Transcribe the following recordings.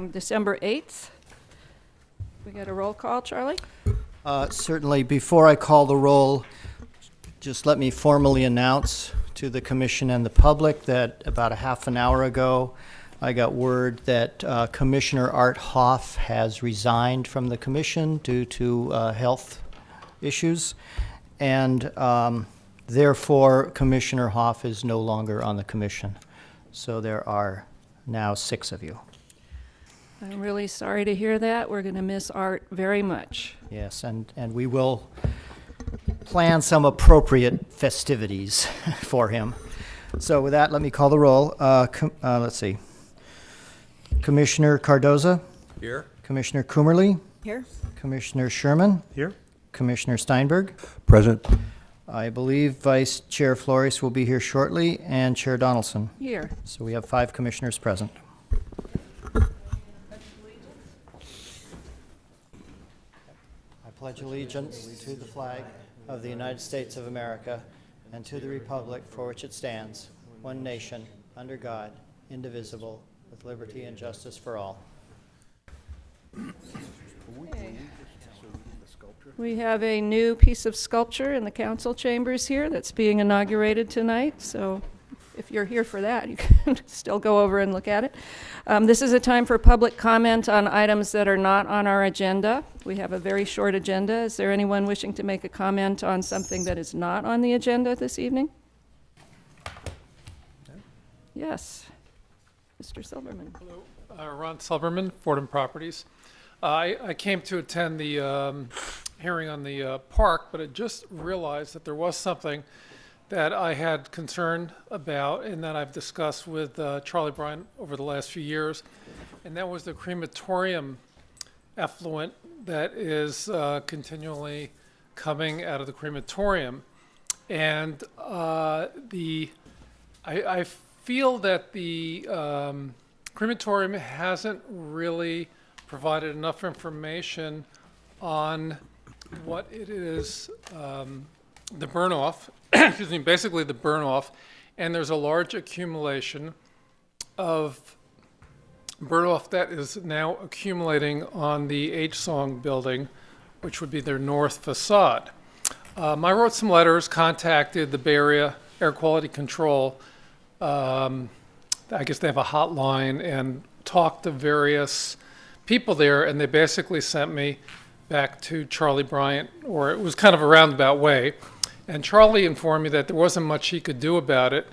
December 8th. We got a roll call, Charlie? Certainly. Before I call the roll, just let me formally announce to the Commission and the public that about a half an hour ago, I got word that Commissioner Art Hoff has resigned from the Commission due to health issues, and therefore Commissioner Hoff is no longer on the Commission. So there are now 6 of you. I'm really sorry to hear that. We're going to miss Art very much. Yes, and we will plan some appropriate festivities for him. So with that, let me call the roll. Let's see. Commissioner Cardoza? Here. Commissioner Coomerly? Here. Commissioner Sherman? Here. Commissioner Steinberg? Present. I believe Vice Chair Flores will be here shortly, and Chair Donaldson. Here. So we have 5 commissioners present. I pledge allegiance to the flag of the United States of America and to the republic for which it stands, one nation, under God, indivisible, with liberty and justice for all. Okay. We have a new piece of sculpture in the council chambers here that's being inaugurated tonight, so if you're here for that, you can still go over and look at it. This is a time for public comment on items that are not on our agenda. We have a very short agenda. Is there anyone wishing to make a comment on something that is not on the agenda this evening? Yes. Mr. Silverman. Hello, Ron Silverman, Fordham Properties. I came to attend the hearing on the park, but I just realized that there was something that I had concern about and that I've discussed with Charlie Bryant over the last few years, and that was the crematorium effluent that is continually coming out of the crematorium. And I feel that the crematorium hasn't really provided enough information on what it is, the burn-off, excuse me, basically the burn-off, and there's a large accumulation of burn-off that is now accumulating on the H-Song building, which would be their north facade. I wrote some letters, contacted the Bay Area Air Quality Control. I guess they have a hotline, and talked to various people there, and they basically sent me back to Charlie Bryant, or it was kind of a roundabout way. And Charlie informed me that there wasn't much he could do about it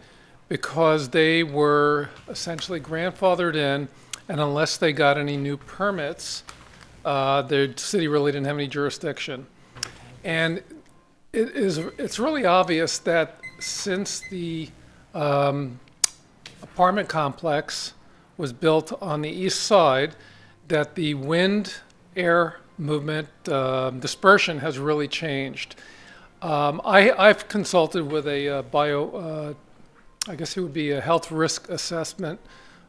because they were essentially grandfathered in, and unless they got any new permits, the city really didn't have any jurisdiction. And it's really obvious that since the apartment complex was built on the east side, that the wind air movement dispersion has really changed. I've consulted with a I guess he would be a health risk assessment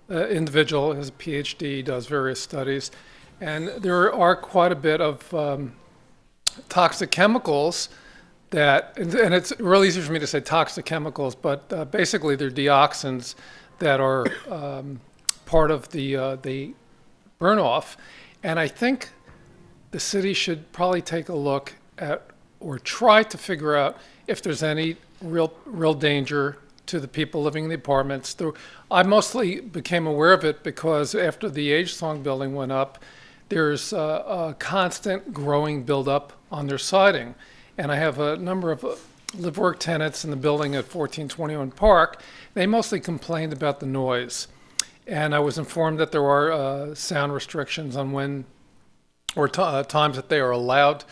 individual, has a PhD, does various studies, and there are quite a bit of toxic chemicals that, and it's really easy for me to say toxic chemicals, but basically they're dioxins that are part of the burn-off. And I think the city should probably take a look at, or try to figure out, if there's any real danger to the people living in the apartments. I mostly became aware of it because after the H-Song building went up, there's a constant growing buildup on their siding. And I have a number of live-work tenants in the building at 1421 Park. They mostly complained about the noise. And I was informed that there are sound restrictions on when, or times that they are allowed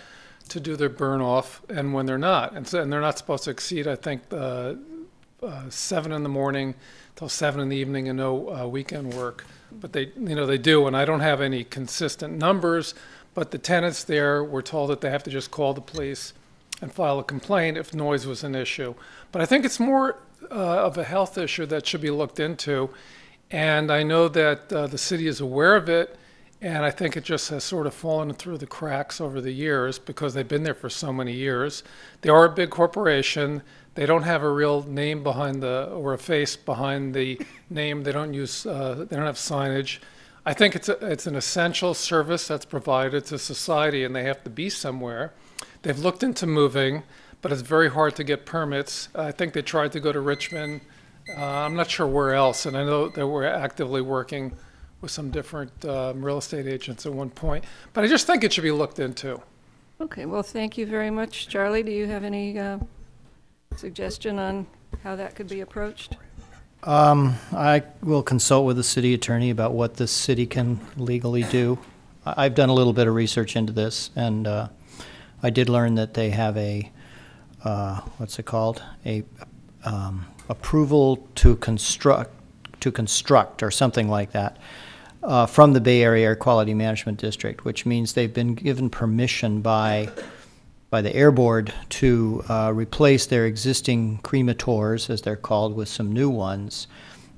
to do their burn off and when they're not. And they're not supposed to exceed, I think, 7 in the morning till 7 in the evening, and no weekend work. But they do, and I don't have any consistent numbers, but the tenants there were told that they have to just call the police and file a complaint if noise was an issue. But I think it's more of a health issue that should be looked into. And I know that the city is aware of it, and I think it just has sort of fallen through the cracks over the years because they've been there for so many years. They are a big corporation. They don't have a real name behind or a face behind the name. They don't use, they don't have signage. I think it's an essential service that's provided to society, and they have to be somewhere. They've looked into moving, but it's very hard to get permits. I think they tried to go to Richmond. I'm not sure where else, and I know they were actively working with some different real estate agents at one point. But I just think it should be looked into. Okay, well, thank you very much. Charlie, do you have any suggestion on how that could be approached? I will consult with the city attorney about what the city can legally do. I've done a little bit of research into this, and I did learn that they have a, what's it called? A approval to construct or something like that from the Bay Area Air Quality Management District, which means they've been given permission by the Air Board to replace their existing cremators, as they're called, with some new ones.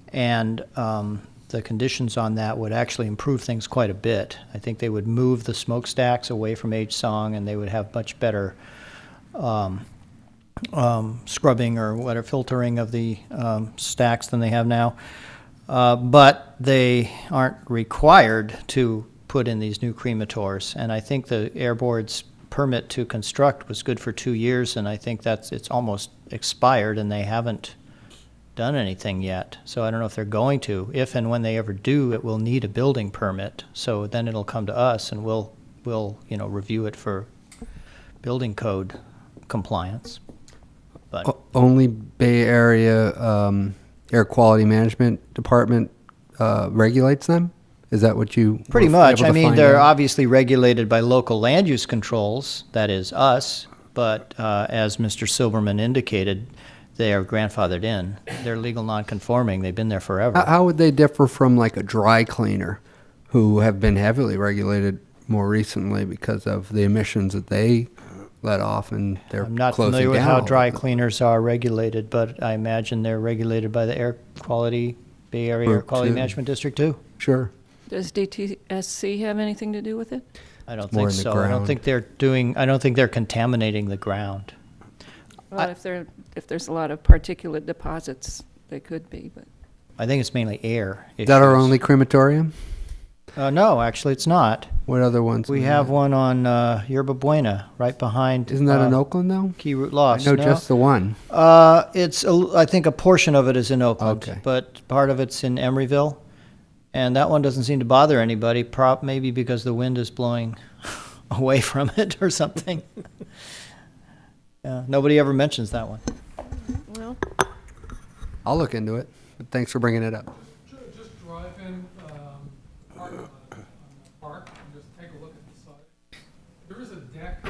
And the conditions on that would actually improve things quite a bit. I think they would move the smokestacks away from H-Song, and they would have much better scrubbing or whatever, filtering of the stacks than they have now. But they aren't required to put in these new cremators. And I think the Air Board's permit to construct was good for 2 years, and I think it's almost expired, and they haven't done anything yet. So I don't know if they're going to. If and when they ever do, it will need a building permit. So then it'll come to us, and we'll review it for building code compliance. But Only Bay Area Air Quality Management Department regulates them? Is that what you pretty were much. able to I mean, find they're out? obviously regulated by local land use controls, that is us, but as Mr. Silberman indicated, they are grandfathered in. They're legal non-conforming. They've been there forever. How would they differ from like a dry cleaner who have been heavily regulated more recently because of the emissions that they let off, and they're I'm not closing familiar with down how all dry of them? cleaners are regulated, but I imagine they're regulated by the Bay Area Air Group Quality two. Management District too. Sure. Does DTSC have anything to do with it? I don't more think in the so. I don't ground. think they're contaminating the ground. Well, if there's a lot of particulate deposits, they could be, but. I think it's mainly air Is that our issues. only crematorium? No, actually it's not. What other ones? We do have have? one on Yerba Buena, right behind. Isn't that in Oakland though? Key Route I Lost? know No? just the one. I think a portion of it is in Oakland, Okay. but part of it's in Emeryville, and that one doesn't seem to bother anybody. Maybe because the wind is blowing away from it or something. Yeah, nobody ever mentions that one. Well, I'll look into it. But thanks for bringing it up. Just drive in park on the park and just take a look at the side. There is a deck.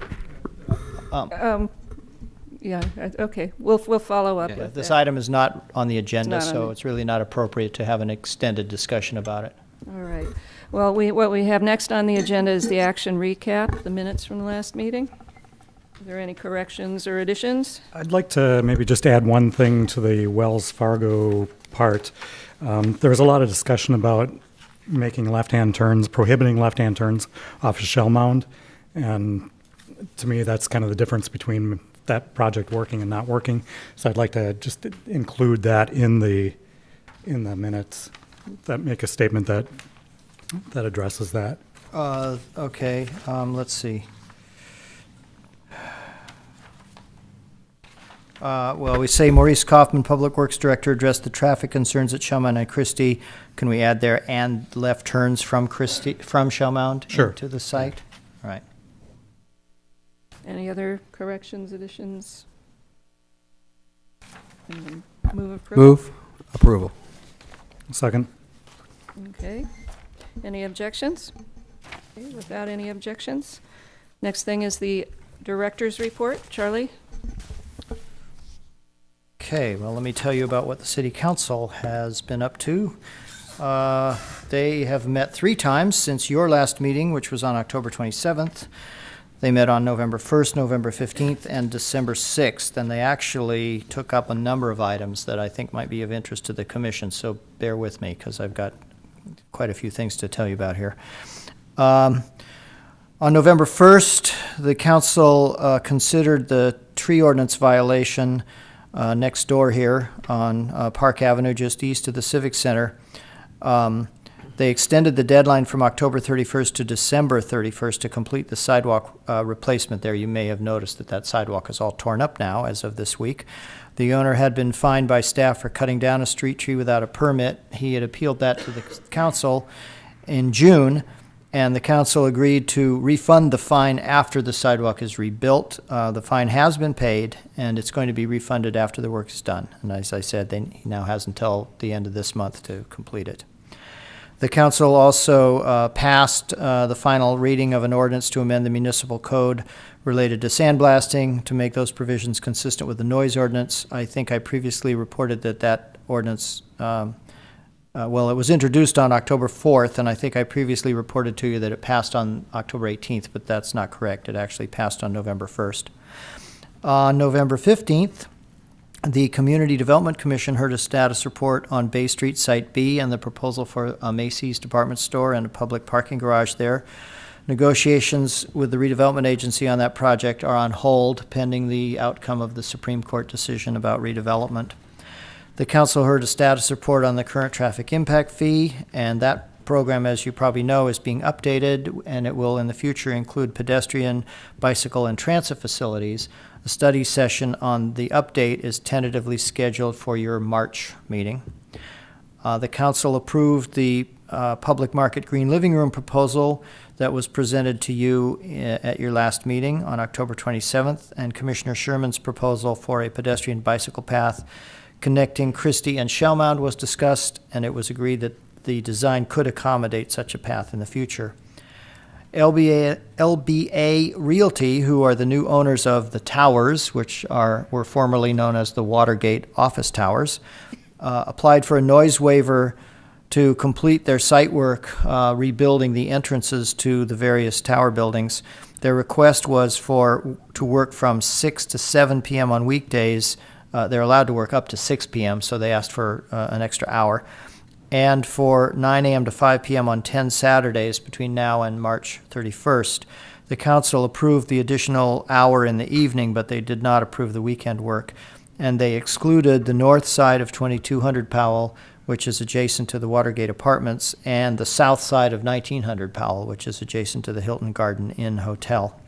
okay, we'll follow up Yeah, with this that. item is not on the agenda, It's not on so the- it's really not appropriate to have an extended discussion about it. All right. Well, what we have next on the agenda is the action recap, the minutes from the last meeting. Are there any corrections or additions? I'd like to maybe just add one thing to the Wells Fargo part. There was a lot of discussion about making left-hand turns, prohibiting left-hand turns off a shell mound. And to me, that's kind of the difference between that project working and not working. So I'd like to just include that in the minutes, that make a statement that addresses that. Okay, let's see. Well, we say Maurice Kaufman, Public Works Director, addressed the traffic concerns at Shellmound and Christie. Can we add there and left turns from Shellmound Sure. to the site? Right. Any other corrections, additions? And then move approval? Move approval. Second? Okay. Any objections? Okay, without any objections. Next thing is the director's report. Charlie? Okay, well, let me tell you about what the city council has been up to. They have met 3 times since your last meeting, which was on October 27th. They met on November 1st, November 15th, and December 6th, and they actually took up a number of items that I think might be of interest to the commission, so bear with me, because I've got quite a few things to tell you about here. On November 1st, the council considered the tree ordinance violation next door here on Park Avenue, just east of the Civic Center. They extended the deadline from October 31st to December 31st to complete the sidewalk replacement there. You may have noticed that that sidewalk is all torn up now as of this week. The owner had been fined by staff for cutting down a street tree without a permit. He had appealed that to the council in June, and the council agreed to refund the fine after the sidewalk is rebuilt. The fine has been paid, and it's going to be refunded after the work is done. And as I said, he now has until the end of this month to complete it. The council also passed the final reading of an ordinance to amend the municipal code related to sandblasting to make those provisions consistent with the noise ordinance. I think I previously reported that that ordinance, well, it was introduced on October 4th, and I think I previously reported to you that it passed on October 18th, but that's not correct. It actually passed on November 1st. On November 15th, the Community Development Commission heard a status report on Bay Street Site B and the proposal for a Macy's department store and a public parking garage there. Negotiations with the redevelopment agency on that project are on hold pending the outcome of the Supreme Court decision about redevelopment. The council heard a status report on the current traffic impact fee, and that program, as you probably know, is being updated, and it will in the future include pedestrian, bicycle, and transit facilities. A study session on the update is tentatively scheduled for your March meeting. The council approved the public market green living room proposal that was presented to you at your last meeting on October 27th, and Commissioner Sherman's proposal for a pedestrian bicycle path connecting Christie and Shellmound was discussed, and it was agreed that the design could accommodate such a path in the future. LBA Realty, who are the new owners of the towers, which were formerly known as the Watergate office towers, applied for a noise waiver to complete their site work, rebuilding the entrances to the various tower buildings. Their request was to work from 6 to 7 p.m. on weekdays. They're allowed to work up to 6 p.m., so they asked for an extra hour, and for 9 a.m. to 5 p.m. on 10 Saturdays between now and March 31st. The council approved the additional hour in the evening, but they did not approve the weekend work, and they excluded the north side of 2200 Powell, which is adjacent to the Watergate Apartments, and the south side of 1900 Powell, which is adjacent to the Hilton Garden Inn Hotel.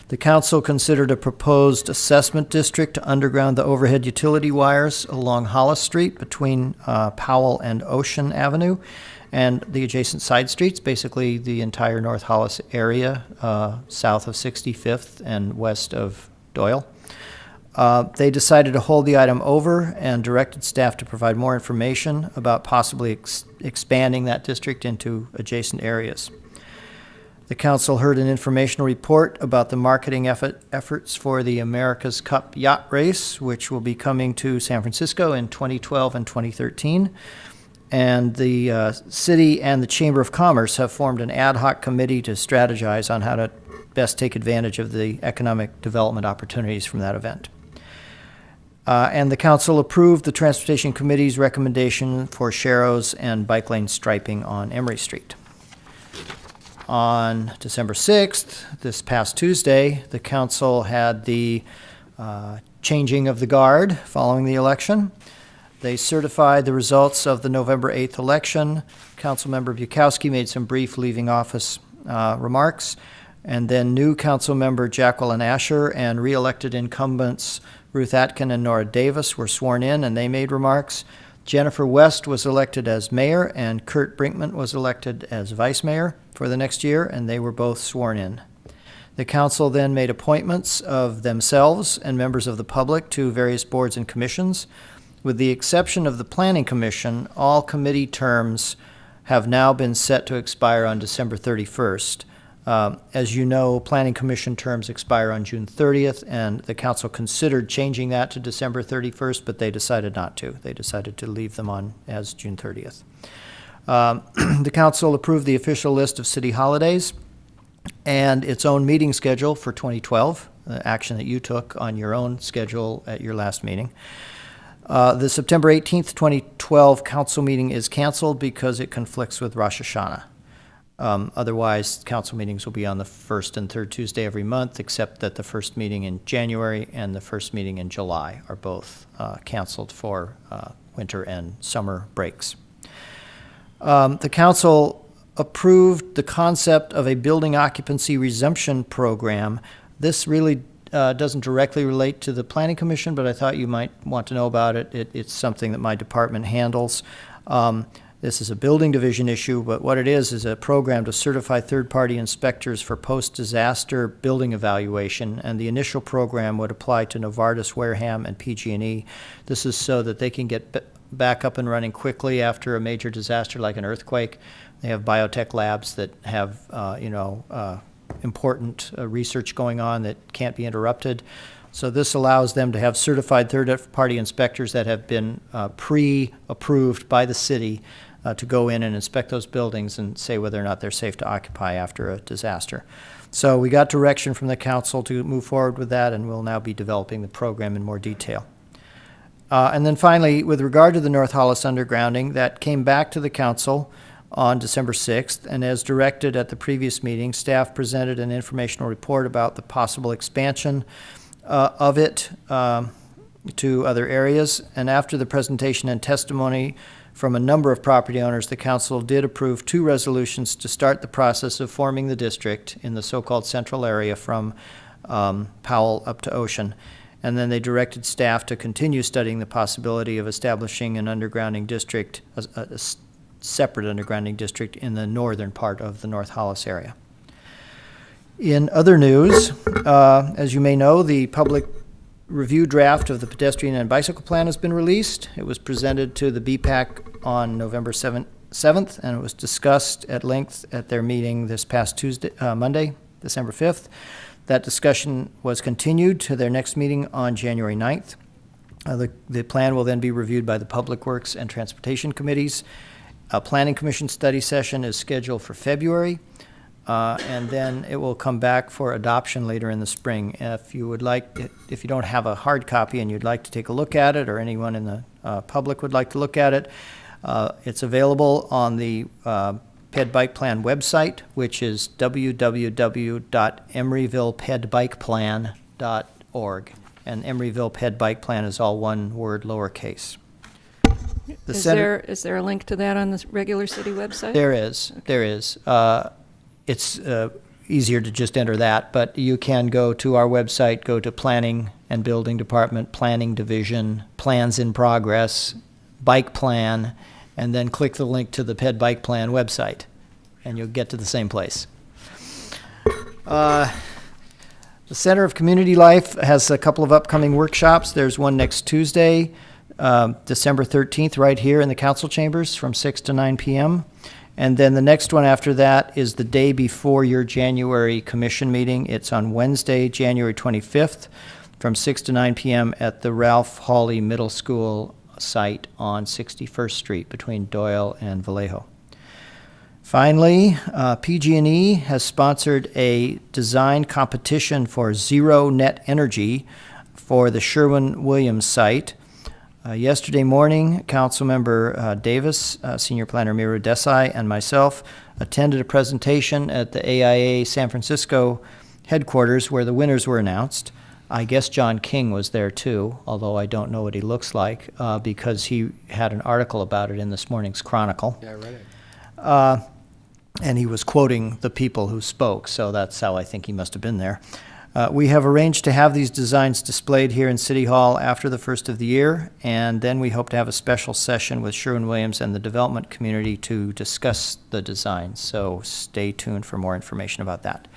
The council considered a proposed assessment district to underground the overhead utility wires along Hollis Street between Powell and Ocean Avenue and the adjacent side streets, basically the entire North Hollis area, south of 65th and west of Doyle. They decided to hold the item over and directed staff to provide more information about possibly expanding that district into adjacent areas. The council heard an informational report about the marketing efforts for the America's Cup Yacht Race, which will be coming to San Francisco in 2012 and 2013. And the city and the Chamber of Commerce have formed an ad hoc committee to strategize on how to best take advantage of the economic development opportunities from that event. And the council approved the Transportation Committee's recommendation for sharrows and bike lane striping on Emery Street. On December 6th, this past Tuesday, the council had the changing of the guard following the election. They certified the results of the November 8th election. Councilmember Bukowski made some brief leaving office remarks, and then new councilmember Jacqueline Asher and re-elected incumbents Ruth Atkin and Nora Davis were sworn in, and they made remarks. Jennifer West was elected as mayor, and Kurt Brinkman was elected as vice mayor for the next year, and they were both sworn in. The council then made appointments of themselves and members of the public to various boards and commissions. With the exception of the Planning Commission, all committee terms have now been set to expire on December 31st. As you know, Planning Commission terms expire on June 30th, and the council considered changing that to December 31st, but they decided not to. They decided to leave them on as June 30th. The council approved the official list of city holidays and its own meeting schedule for 2012, action that you took on your own schedule at your last meeting. The September 18th, 2012 council meeting is canceled because it conflicts with Rosh Hashanah. Otherwise, council meetings will be on the first and third Tuesday every month, except that the first meeting in January and the first meeting in July are both canceled for winter and summer breaks. The council approved the concept of a building occupancy resumption program. This really doesn't directly relate to the Planning Commission, but I thought you might want to know about it. It's something that my department handles. This is a building division issue, but what it is a program to certify third-party inspectors for post-disaster building evaluation, and the initial program would apply to Novartis, Wareham, and PG&E. This is so that they can get back up and running quickly after a major disaster like an earthquake. They have biotech labs that have, important research going on that can't be interrupted. So this allows them to have certified third-party inspectors that have been pre-approved by the city to go in and inspect those buildings and say whether or not they're safe to occupy after a disaster. So we got direction from the council to move forward with that, and we'll now be developing the program in more detail. And then finally, with regard to the North Hollis undergrounding, that came back to the council on December 6th, and as directed at the previous meeting, staff presented an informational report about the possible expansion of it to other areas. And after the presentation and testimony from a number of property owners, the council did approve 2 resolutions to start the process of forming the district in the so-called central area from Powell up to Ocean. And then they directed staff to continue studying the possibility of establishing an undergrounding district, a separate undergrounding district in the northern part of the North Hollis area. In other news, as you may know, the public review draft of the pedestrian and bicycle plan has been released. It was presented to the BPAC on November 7th, and it was discussed at length at their meeting this past Monday, December 5th. That discussion was continued to their next meeting on January 9th. The plan will then be reviewed by the Public Works and Transportation Committees. A Planning Commission study session is scheduled for February, and then it will come back for adoption later in the spring. If you don't have a hard copy and you'd like to take a look at it, or anyone in the public would like to look at it, it's available on the Ped Bike Plan website, which is www.emeryvillepedbikeplan.org. And Emeryville Ped Bike Plan is all one word, lowercase. Is there a link to that on the regular city website? There is. Okay. There is. It's easier to just enter that, but you can go to our website, go to Planning and Building Department, Planning Division, Plans in Progress, Bike Plan, and then click the link to the Ped Bike Plan website, and you'll get to the same place. The Center of Community Life has a couple of upcoming workshops. There's one next Tuesday, December 13th, right here in the council chambers from 6 to 9 p.m. And then the next one after that is the day before your January commission meeting. It's on Wednesday, January 25th from 6 to 9 p.m. at the Ralph Hawley Middle School site on 61st Street between Doyle and Vallejo. Finally, PG&E has sponsored a design competition for zero net energy for the Sherwin-Williams site. Yesterday morning, Councilmember Davis, Senior Planner Miru Desai, and myself attended a presentation at the AIA San Francisco headquarters where the winners were announced. I guess John King was there too, although I don't know what he looks like, because he had an article about it in this morning's Chronicle. Yeah, I read it. And he was quoting the people who spoke, so that's how I think he must have been there. We have arranged to have these designs displayed here in City Hall after the first of the year, and then we hope to have a special session with Sherwin-Williams and the development community to discuss the designs, so stay tuned for more information about that.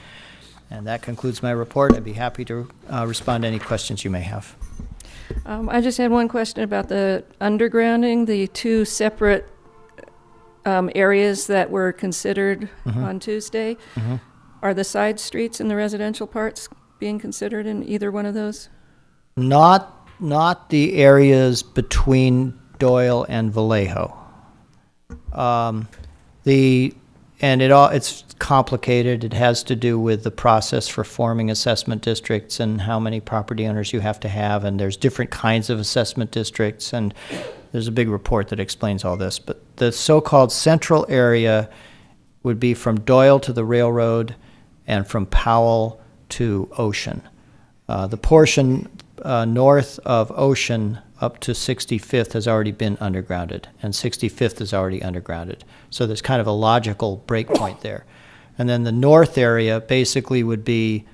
And that concludes my report. I'd be happy to respond to any questions you may have. I just had one question about the undergrounding, the 2 separate areas that were considered on Tuesday. Are the side streets and the residential parts being considered in either one of those? Not the areas between Doyle and Vallejo. It's complicated. It has to do with the process for forming assessment districts and how many property owners you have to have, and there's different kinds of assessment districts, and there's a big report that explains all this. But the so-called central area would be from Doyle to the railroad and from Powell to Ocean. The portion north of Ocean up to 65th has already been undergrounded, and 65th is already undergrounded. So there's kind of a logical break point there. And then the north area basically would be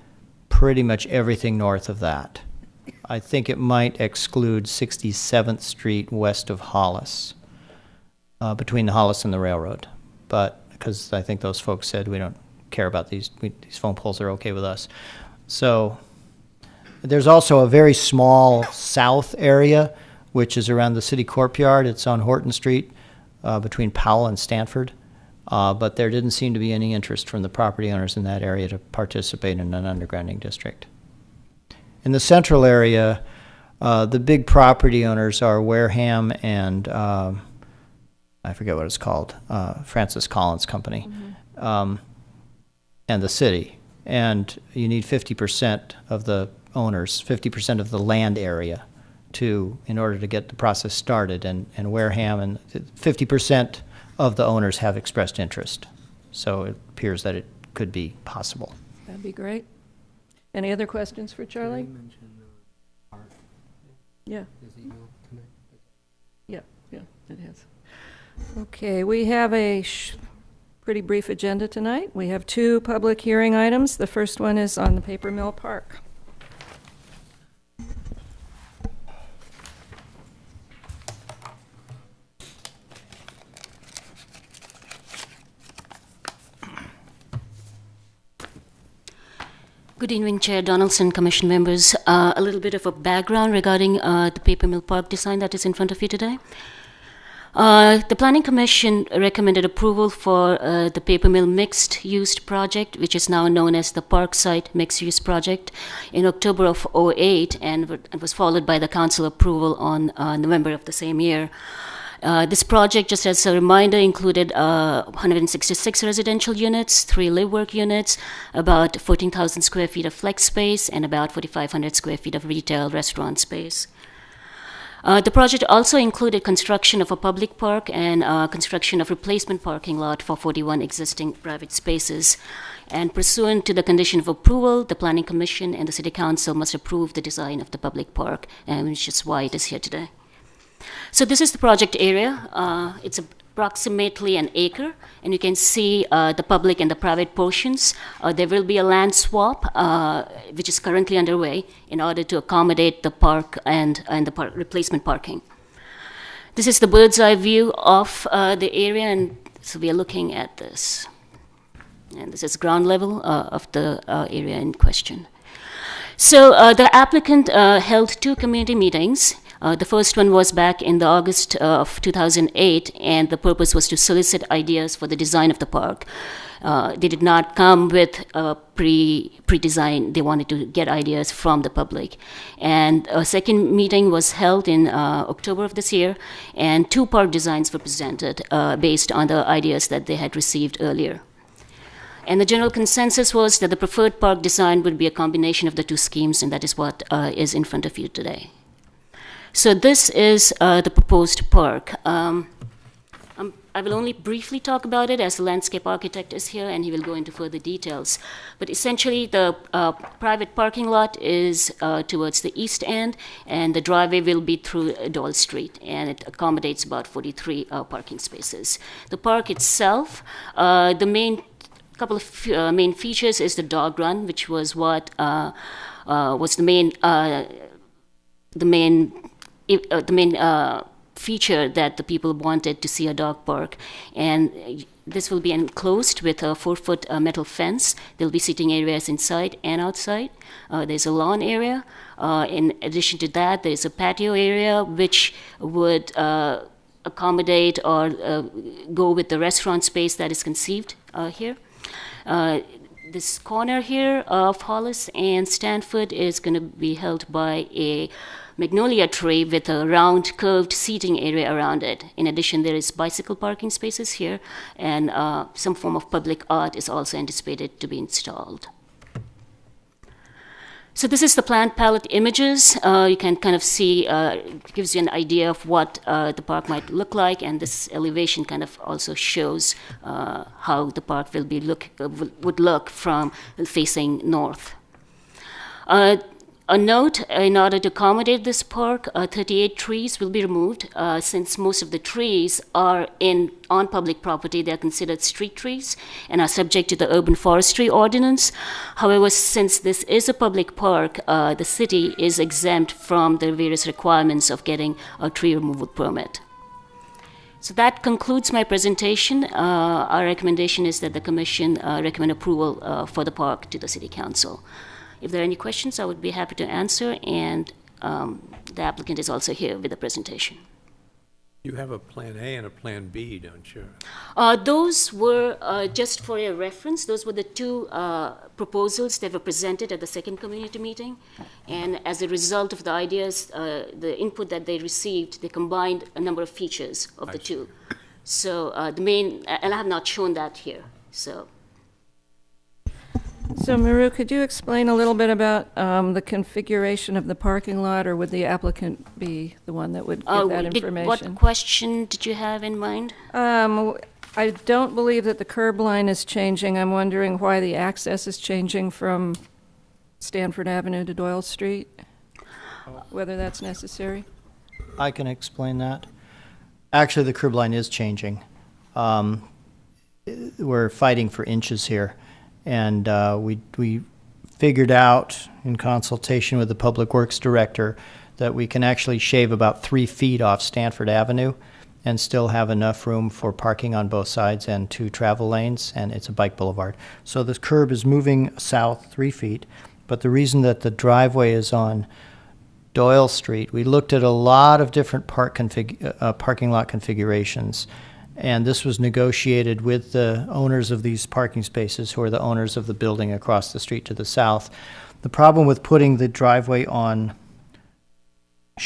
pretty much everything north of that. I think it might exclude 67th Street west of Hollis, between the Hollis and the railroad. But because I think those folks said we don't care about these phone poles are okay with us. So there's also a very small south area, which is around the city courtyard. It's on Horton Street, between Powell and Stanford. But there didn't seem to be any interest from the property owners in that area to participate in an undergrounding district. In the central area, the big property owners are Wareham and I forget what it's called, Francis Collins Company, and the city. And you need 50% of the owners, 50% of the land area in order to get the process started. And Wareham and 50% of the owners have expressed interest. So it appears that it could be possible. That'd be great. Any other questions for Charlie? Yeah. Yeah, it is. Okay, we have a pretty brief agenda tonight. We have 2 public hearing items. The first one is on the Papermill Park. Good evening, Chair Donaldson, Commission members. A little bit of a background regarding the Papermill Park design that is in front of you today. The Planning Commission recommended approval for the Papermill mixed-use project, which is now known as the Parkside Mixed-Use Project, in October of '08, and it was followed by the Council approval on November of the same year. This project, just as a reminder, included 166 residential units, 3 live-work units, about 14,000 square feet of flex space, and about 4,500 square feet of retail restaurant space. The project also included construction of a public park and construction of replacement parking lot for 41 existing private spaces. And pursuant to the condition of approval, the Planning Commission and the City Council must approve the design of the public park, which is why it is here today. So this is the project area. It's approximately an acre, and you can see the public and the private portions. There will be a land swap, which is currently underway, in order to accommodate the park and the replacement parking. This is the bird's eye view of the area, and so we are looking at this. And this is ground level of the area in question. So the applicant held 2 community meetings. The first one was back in the August of 2008, and the purpose was to solicit ideas for the design of the park. They did not come with a pre-design. They wanted to get ideas from the public. And a second meeting was held in October of this year, and 2 park designs were presented based on the ideas that they had received earlier. And the general consensus was that the preferred park design would be a combination of the 2 schemes, and that is what is in front of you today. So this is the proposed park. I will only briefly talk about it as the landscape architect is here, and he will go into further details. But essentially, the private parking lot is towards the east end, and the driveway will be through Dole Street, and it accommodates about 43 parking spaces. The park itself, couple of main features is the dog run, which was what was the main feature that the people wanted to see a dog park. And this will be enclosed with a 4-foot metal fence. There'll be sitting areas inside and outside. There's a lawn area. In addition to that, there's a patio area which would accommodate or go with the restaurant space that is conceived here. This corner here of Hollis and Stanford is going to be held by a magnolia tree with a round curved seating area around it. In addition, there is bicycle parking spaces here, and some form of public art is also anticipated to be installed. So this is the plant palette images. You can kind of see, gives you an idea of what the park might look like, and this elevation kind of also shows how the park would look from facing north. A note, in order to accommodate this park, 38 trees will be removed. Since most of the trees are on public property, they are considered street trees and are subject to the urban forestry ordinance. However, since this is a public park, the city is exempt from the various requirements of getting a tree removal permit. So that concludes my presentation. Our recommendation is that the commission recommend approval for the park to the city council. If there are any questions, I would be happy to answer, and the applicant is also here with the presentation. You have a Plan A and a Plan B, don't you? Those were, just for your reference, those were the two proposals that were presented at the second community meeting. And as a result of the ideas, the input that they received, they combined a number of features of the two. So the main, and I have not shown that here, so. So Maru, could you explain a little bit about the configuration of the parking lot, or would the applicant be the one that would give that information? What question did you have in mind? I don't believe that the curb line is changing. I'm wondering why the access is changing from Stanford Avenue to Doyle Street, whether that's necessary. I can explain that. Actually, the curb line is changing. We're fighting for inches here. And we figured out, in consultation with the Public Works Director, that we can actually shave about 3 feet off Stanford Avenue and still have enough room for parking on both sides and 2 travel lanes, and it's a bike boulevard. So the curb is moving south 3 feet, but the reason that the driveway is on Doyle Street, we looked at a lot of different parking lot configurations, and this was negotiated with the owners of these parking spaces, who are the owners of the building across the street to the south. The problem with putting the driveway on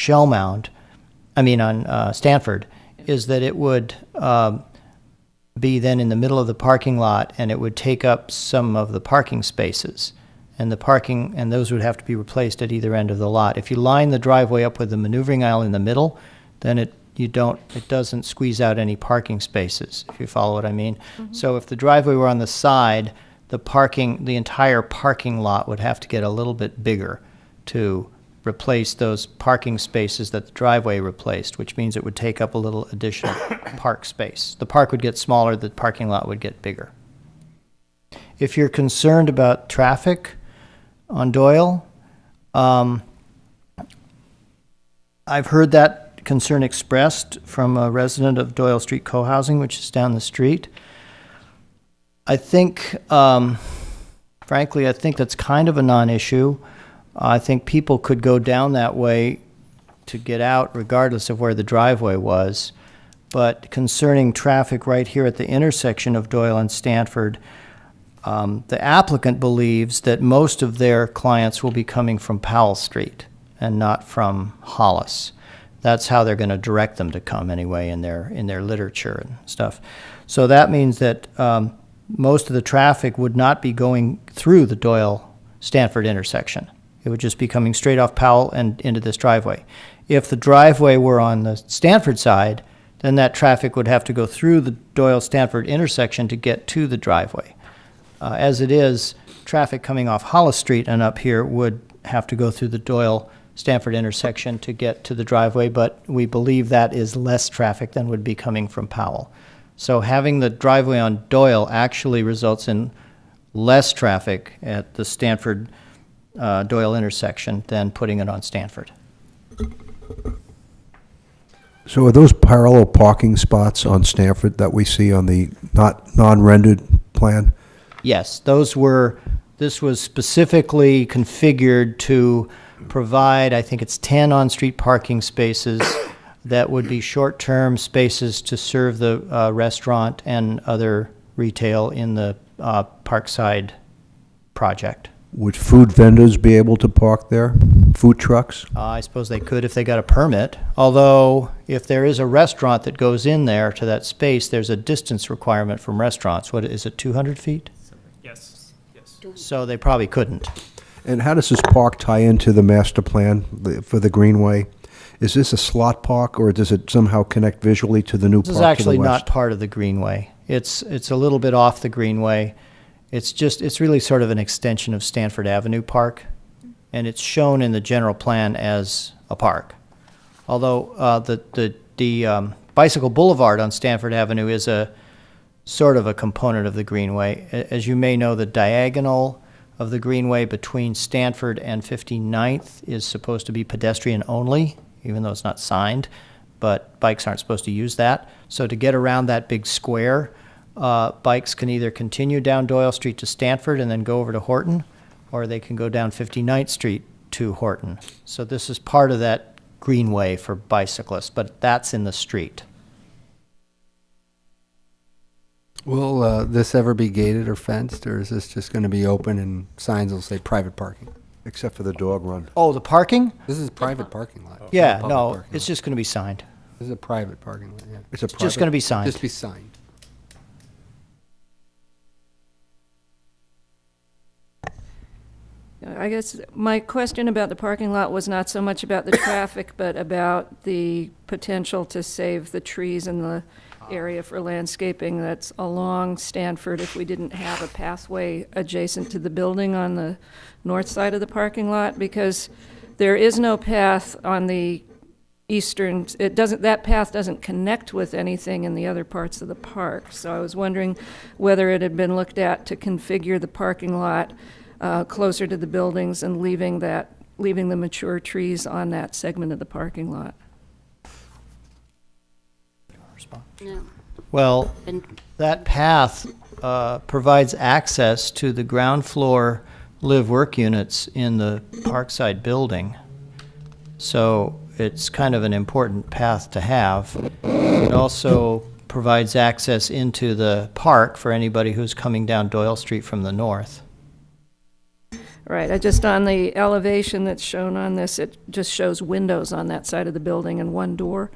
on Stanford, is that it would be then in the middle of the parking lot, and it would take up some of the parking spaces. And those would have to be replaced at either end of the lot. If you line the driveway up with the maneuvering aisle in the middle, then it doesn't squeeze out any parking spaces, if you follow what I mean. Mm-hmm. So if the driveway were on the side, the entire parking lot would have to get a little bit bigger to replace those parking spaces that the driveway replaced, which means it would take up a little additional park space. The park would get smaller, the parking lot would get bigger. If you're concerned about traffic on Doyle, I've heard that concern expressed from a resident of Doyle Street Co-housing, which is down the street. I think, frankly, that's kind of a non-issue. I think people could go down that way to get out regardless of where the driveway was. But concerning traffic right here at the intersection of Doyle and Stanford, the applicant believes that most of their clients will be coming from Powell Street and not from Hollis. That's how they're going to direct them to come anyway in their literature and stuff. So that means that most of the traffic would not be going through the Doyle-Stanford intersection. It would just be coming straight off Powell and into this driveway. If the driveway were on the Stanford side, then that traffic would have to go through the Doyle-Stanford intersection to get to the driveway. As it is, traffic coming off Hollis Street and up here would have to go through the Doyle-Stanford intersection to get to the driveway, but we believe that is less traffic than would be coming from Powell. So having the driveway on Doyle actually results in less traffic at the Stanford Doyle intersection than putting it on Stanford. So are those parallel parking spots on Stanford that we see on the non-rendered plan? Yes, this was specifically configured to provide, I think it's 10 on-street parking spaces that would be short-term spaces to serve the restaurant and other retail in the Parkside project. Would food vendors be able to park there? Food trucks? I suppose they could if they got a permit, although if there is a restaurant that goes in there to that space, there's a distance requirement from restaurants. What is it, 200 feet? Yes. So they probably couldn't. And how does this park tie into the master plan for the Greenway? Is this a slot park, or does it somehow connect visually to the new park to the west? This is actually not part of the Greenway. It's a little bit off the Greenway. It's really sort of an extension of Stanford Avenue Park. and it's shown in the general plan as a park. Although the bicycle boulevard on Stanford Avenue is a sort of a component of the greenway. As you may know, the diagonal of the greenway between Stanford and 59th is supposed to be pedestrian only, even though it's not signed, but bikes aren't supposed to use that. So to get around that big square, bikes can either continue down Doyle Street to Stanford and then go over to Horton, or they can go down 59th Street to Horton. So this is part of that greenway for bicyclists, but that's in the street. Will this ever be gated or fenced, or is this just going to be open and signs will say private parking? Except for the dog run. Oh, the parking? This is a private parking lot. Yeah, Public no, parking it's lot. just going to be signed. This is a private parking lot, yeah. It's a It's just going to be signed. Just be signed. I guess my question about the parking lot was not so much about the traffic, but about the potential to save the trees in the area for landscaping that's along Stanford if we didn't have a pathway adjacent to the building on the north side of the parking lot, because there is no path on the eastern, that path doesn't connect with anything in the other parts of the park. So I was wondering whether it had been looked at to configure the parking lot closer to the buildings and leaving the mature trees on that segment of the parking lot. No. Well, And that path provides access to the ground floor live-work units in the Parkside building. So it's kind of an important path to have. It also provides access into the park for anybody who's coming down Doyle Street from the north. Right, just on the elevation that's shown on this, it just shows windows on that side of the building and one door.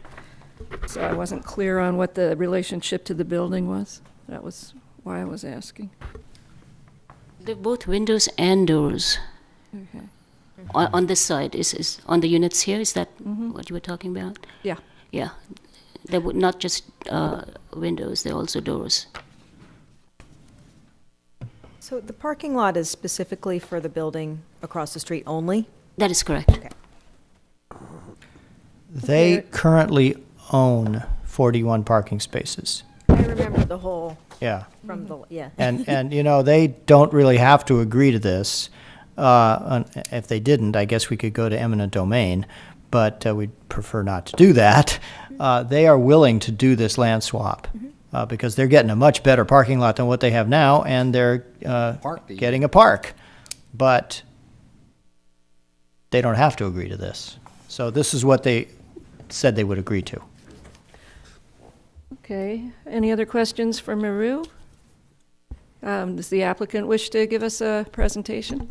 So I wasn't clear on what the relationship to the building was. That was why I was asking. they're both windows and doors. Okay. On this side, is on the units here, is that what you were talking about? Yeah. Yeah. They would not just windows, they're also doors. So the parking lot is specifically for the building across the street only? That is correct. Okay. They currently own 41 parking spaces. I remember the whole Yeah. from the, yeah. And you know, they don't really have to agree to this. If they didn't, I guess we could go to eminent domain, but we'd prefer not to do that. They are willing to do this land swap because they're getting a much better parking lot than what they have now, and they're getting a park. But they don't have to agree to this. So this is what they said they would agree to. Okay, any other questions for Maru? Does the applicant wish to give us a presentation?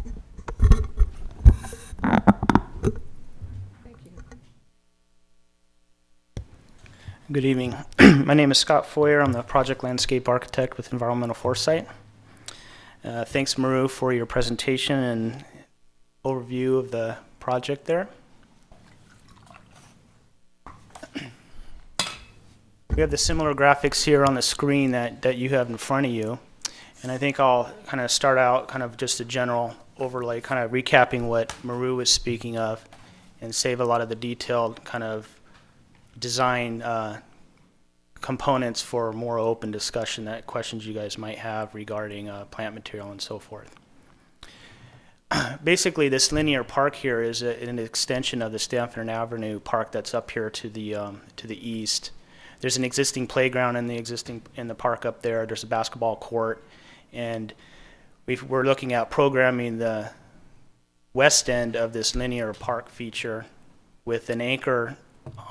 Good evening. My name is Scott Foyer. I'm the project landscape architect with Environmental Foresight. Thanks, Maru, for your presentation and overview of the project there. We have the similar graphics here on the screen that you have in front of you. And I think I'll kind of start out kind of just a general overlay, kind of recapping what Maru was speaking of and save a lot of the detailed kind of design components for more open discussion, that questions you guys might have regarding plant material and so forth. Basically, this linear park here is an extension of the Stanford Avenue park that's up here to the east. There's an existing playground in the park up there. There's a basketball court, and we're looking at programming the west end of this linear park feature with an anchor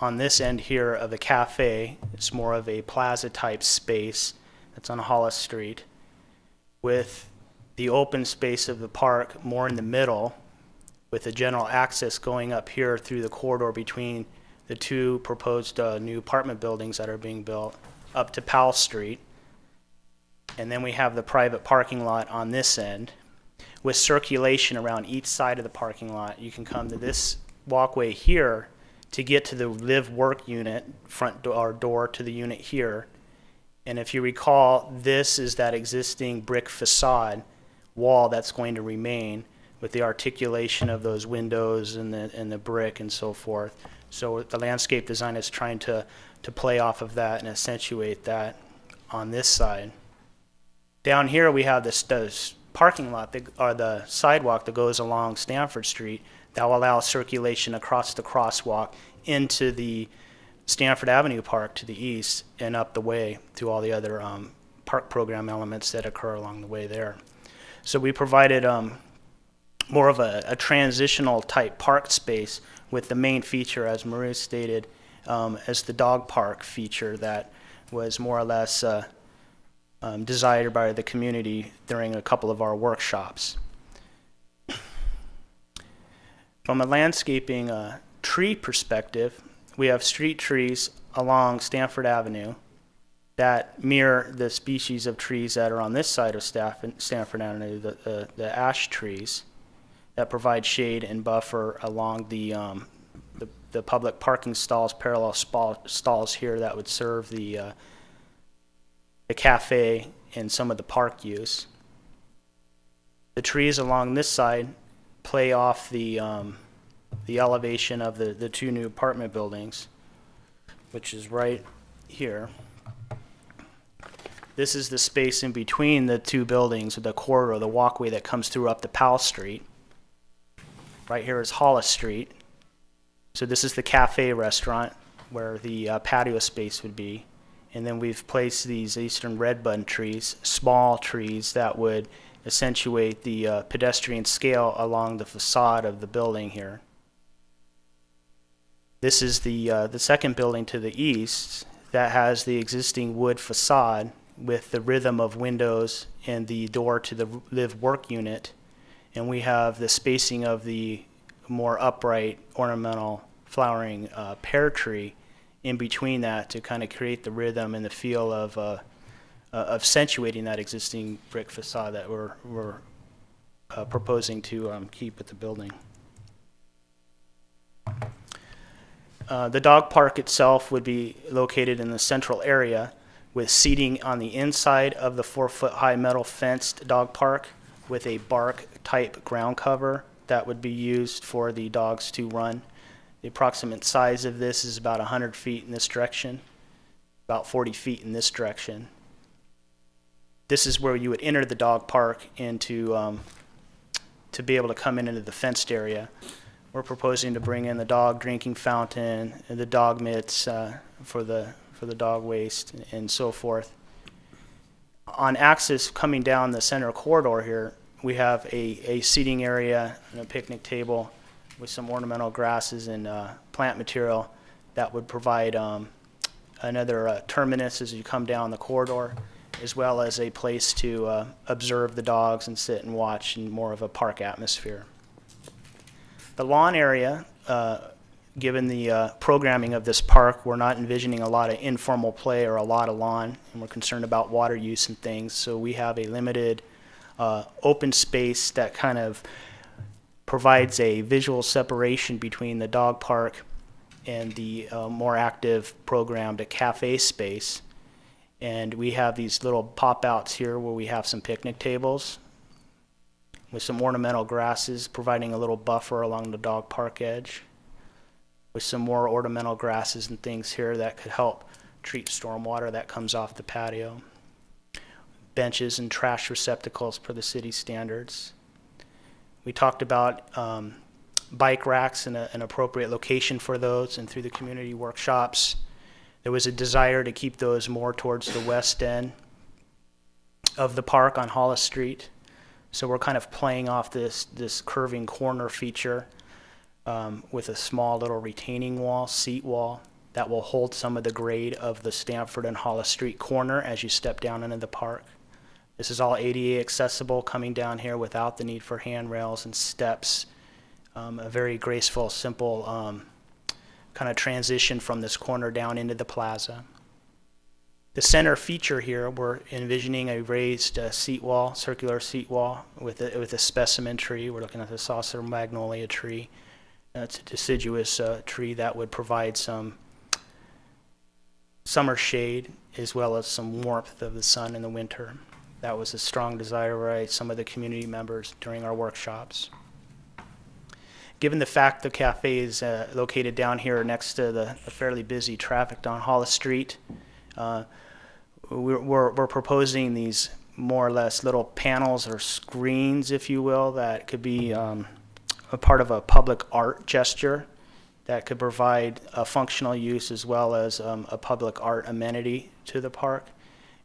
on this end here of a cafe. It's more of a plaza type space that's on Hollis Street, with the open space of the park more in the middle, with the general access going up here through the corridor between the two proposed new apartment buildings that are being built up to Powell Street. And then we have the private parking lot on this end with circulation around each side of the parking lot. You can come to this walkway here to get to the live-work unit, front door to the unit here. And if you recall, this is that existing brick facade wall that's going to remain with the articulation of those windows and the brick and so forth. So the landscape design is trying to play off of that and accentuate that on this side. Down here we have this parking lot, or the sidewalk that goes along Stanford Street that will allow circulation across the crosswalk into the Stanford Avenue Park to the east and up the way to all the other park program elements that occur along the way there. So we provided more of a transitional type park space with the main feature, as Maria stated, as the dog park feature that was more or less desired by the community during a couple of our workshops. From a landscaping tree perspective, we have street trees along Stanford Avenue that mirror the species of trees that are on this side of Stanford Avenue, the ash trees that provide shade and buffer along the public parking stalls, parallel stalls here that would serve the cafe and some of the park use. The trees along this side play off the elevation of the two new apartment buildings, which is right here. This is the space in between the two buildings, the corridor, the walkway that comes through up to Powell Street. Right here is Hollis Street. So this is the cafe restaurant where the patio space would be. And then we've placed these eastern redbud trees, small trees that would accentuate the pedestrian scale along the facade of the building here. This is the second building to the east that has the existing wood facade with the rhythm of windows and the door to the live work unit. And we have the spacing of the more upright ornamental flowering pear tree in between that to kind of create the rhythm and the feel of accentuating that existing brick facade that we're proposing to keep at the building. The dog park itself would be located in the central area with seating on the inside of the 4-foot-high metal fenced dog park with a bark type ground cover that would be used for the dogs to run. The approximate size of this is about 100 feet in this direction, about 40 feet in this direction. This is where you would enter the dog park and to be able to come into the fenced area. We're proposing to bring in the dog drinking fountain, and the dog mitts for the dog waste, and so forth. On access coming down the center corridor here, we have a seating area and a picnic table with some ornamental grasses and plant material that would provide another terminus as you come down the corridor, as well as a place to observe the dogs and sit and watch in more of a park atmosphere. The lawn area, given the programming of this park, we're not envisioning a lot of informal play or a lot of lawn, and we're concerned about water use and things, so we have a limited open space that kind of provides a visual separation between the dog park and the more active programmed cafe space. And we have these little pop-outs here where we have some picnic tables with some ornamental grasses providing a little buffer along the dog park edge, with some more ornamental grasses and things here that could help treat stormwater that comes off the patio. Benches and trash receptacles per the city standards. We talked about bike racks and an appropriate location for those, and through the community workshops, there was a desire to keep those more towards the west end of the park on Hollis Street. So we're kind of playing off this curving corner feature with a small little retaining wall, seat wall, that will hold some of the grade of the Stanford and Hollis Street corner as you step down into the park. This is all ADA accessible coming down here without the need for handrails and steps. A very graceful, simple kind of transition from this corner down into the plaza. The center feature here, we're envisioning a raised seat wall, circular seat wall with a specimen tree. We're looking at the saucer magnolia tree. It's a deciduous tree that would provide some summer shade as well as some warmth of the sun in the winter. That was a strong desire by some of the community members during our workshops. Given the fact the cafe is located down here next to the fairly busy traffic on Hollis Street, we're proposing these more or less little panels or screens, if you will, that could be a part of a public art gesture that could provide a functional use as well as a public art amenity to the park.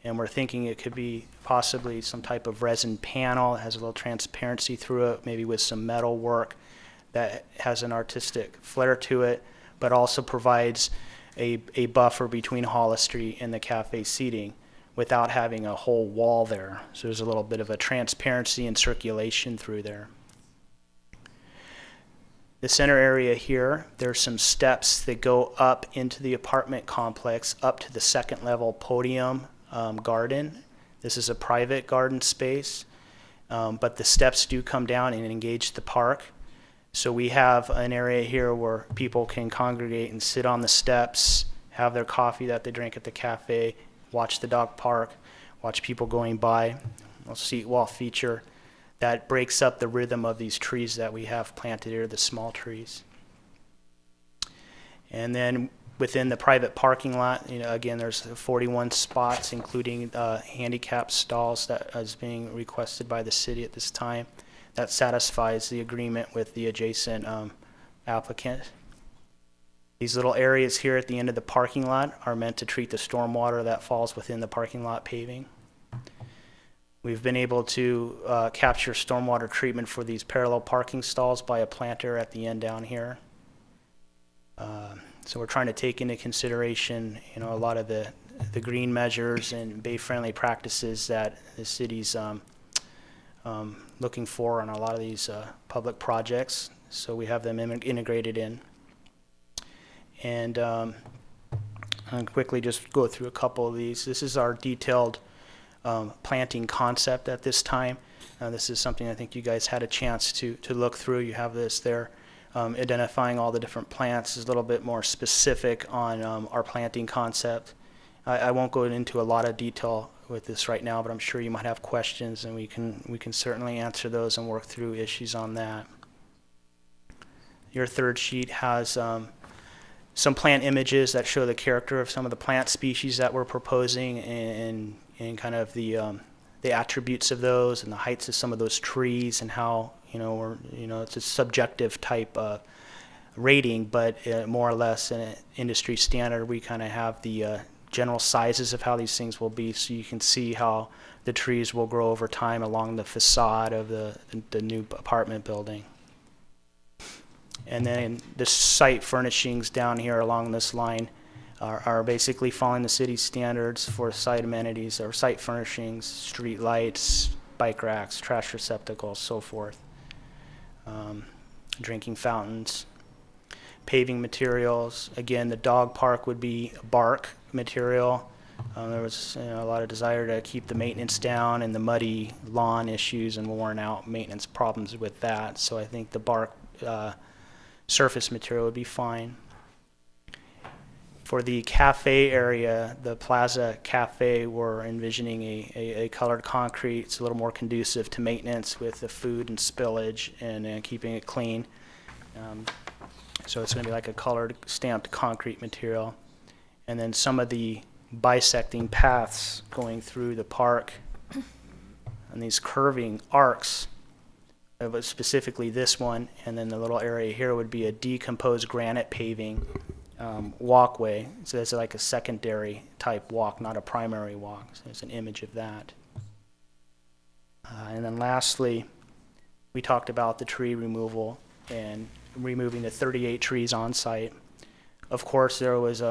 And we're thinking it could be possibly some type of resin panel that has a little transparency through it, maybe with some metal work that has an artistic flair to it, but also provides a buffer between Hollis Street and the cafe seating without having a whole wall there. So there's a little bit of a transparency and circulation through there. The center area here, there's some steps that go up into the apartment complex, up to the second level podium garden. This is a private garden space, but the steps do come down and engage the park. So we have an area here where people can congregate and sit on the steps, have their coffee that they drink at the cafe, watch the dog park, watch people going by. A seat wall feature that breaks up the rhythm of these trees that we have planted here, the small trees. And then within the private parking lot, again, there's 41 spots, including handicap stalls that is being requested by the city at this time. That satisfies the agreement with the adjacent applicant. These little areas here at the end of the parking lot are meant to treat the stormwater that falls within the parking lot paving. We've been able to capture stormwater treatment for these parallel parking stalls by a planter at the end down here. So we're trying to take into consideration, a lot of the green measures and bay-friendly practices that the city's looking for on a lot of these public projects. So we have them integrated in. And I'll quickly just go through a couple of these. This is our detailed planting concept at this time. This is something I think you guys had a chance to look through. You have this there. Identifying all the different plants is a little bit more specific on our planting concept. I won't go into a lot of detail with this right now, but I'm sure you might have questions, and we can certainly answer those and work through issues on that. Your third sheet has some plant images that show the character of some of the plant species that we're proposing and kind of the attributes of those and the heights of some of those trees and how it's a subjective type rating, but more or less an industry standard. We kind of have the general sizes of how these things will be, so you can see how the trees will grow over time along the facade of the new apartment building. And then the site furnishings down here along this line are basically following the city standards for site amenities or site furnishings, street lights, bike racks, trash receptacles, so forth. Drinking fountains, paving materials. Again, the dog park would be bark material. There was a lot of desire to keep the maintenance down and the muddy lawn issues and worn out maintenance problems with that. So I think the bark surface material would be fine. For the cafe area, the Plaza Cafe, we're envisioning a colored concrete. It's a little more conducive to maintenance with the food and spillage and keeping it clean. So it's going to be like a colored stamped concrete material. And then some of the bisecting paths going through the park and these curving arcs, but specifically this one, and then the little area here would be a decomposed granite paving walkway. So it's like a secondary type walk, not a primary walk. So it's an image of that. And then lastly, we talked about the tree removal and removing the 38 trees on site. Of course, there was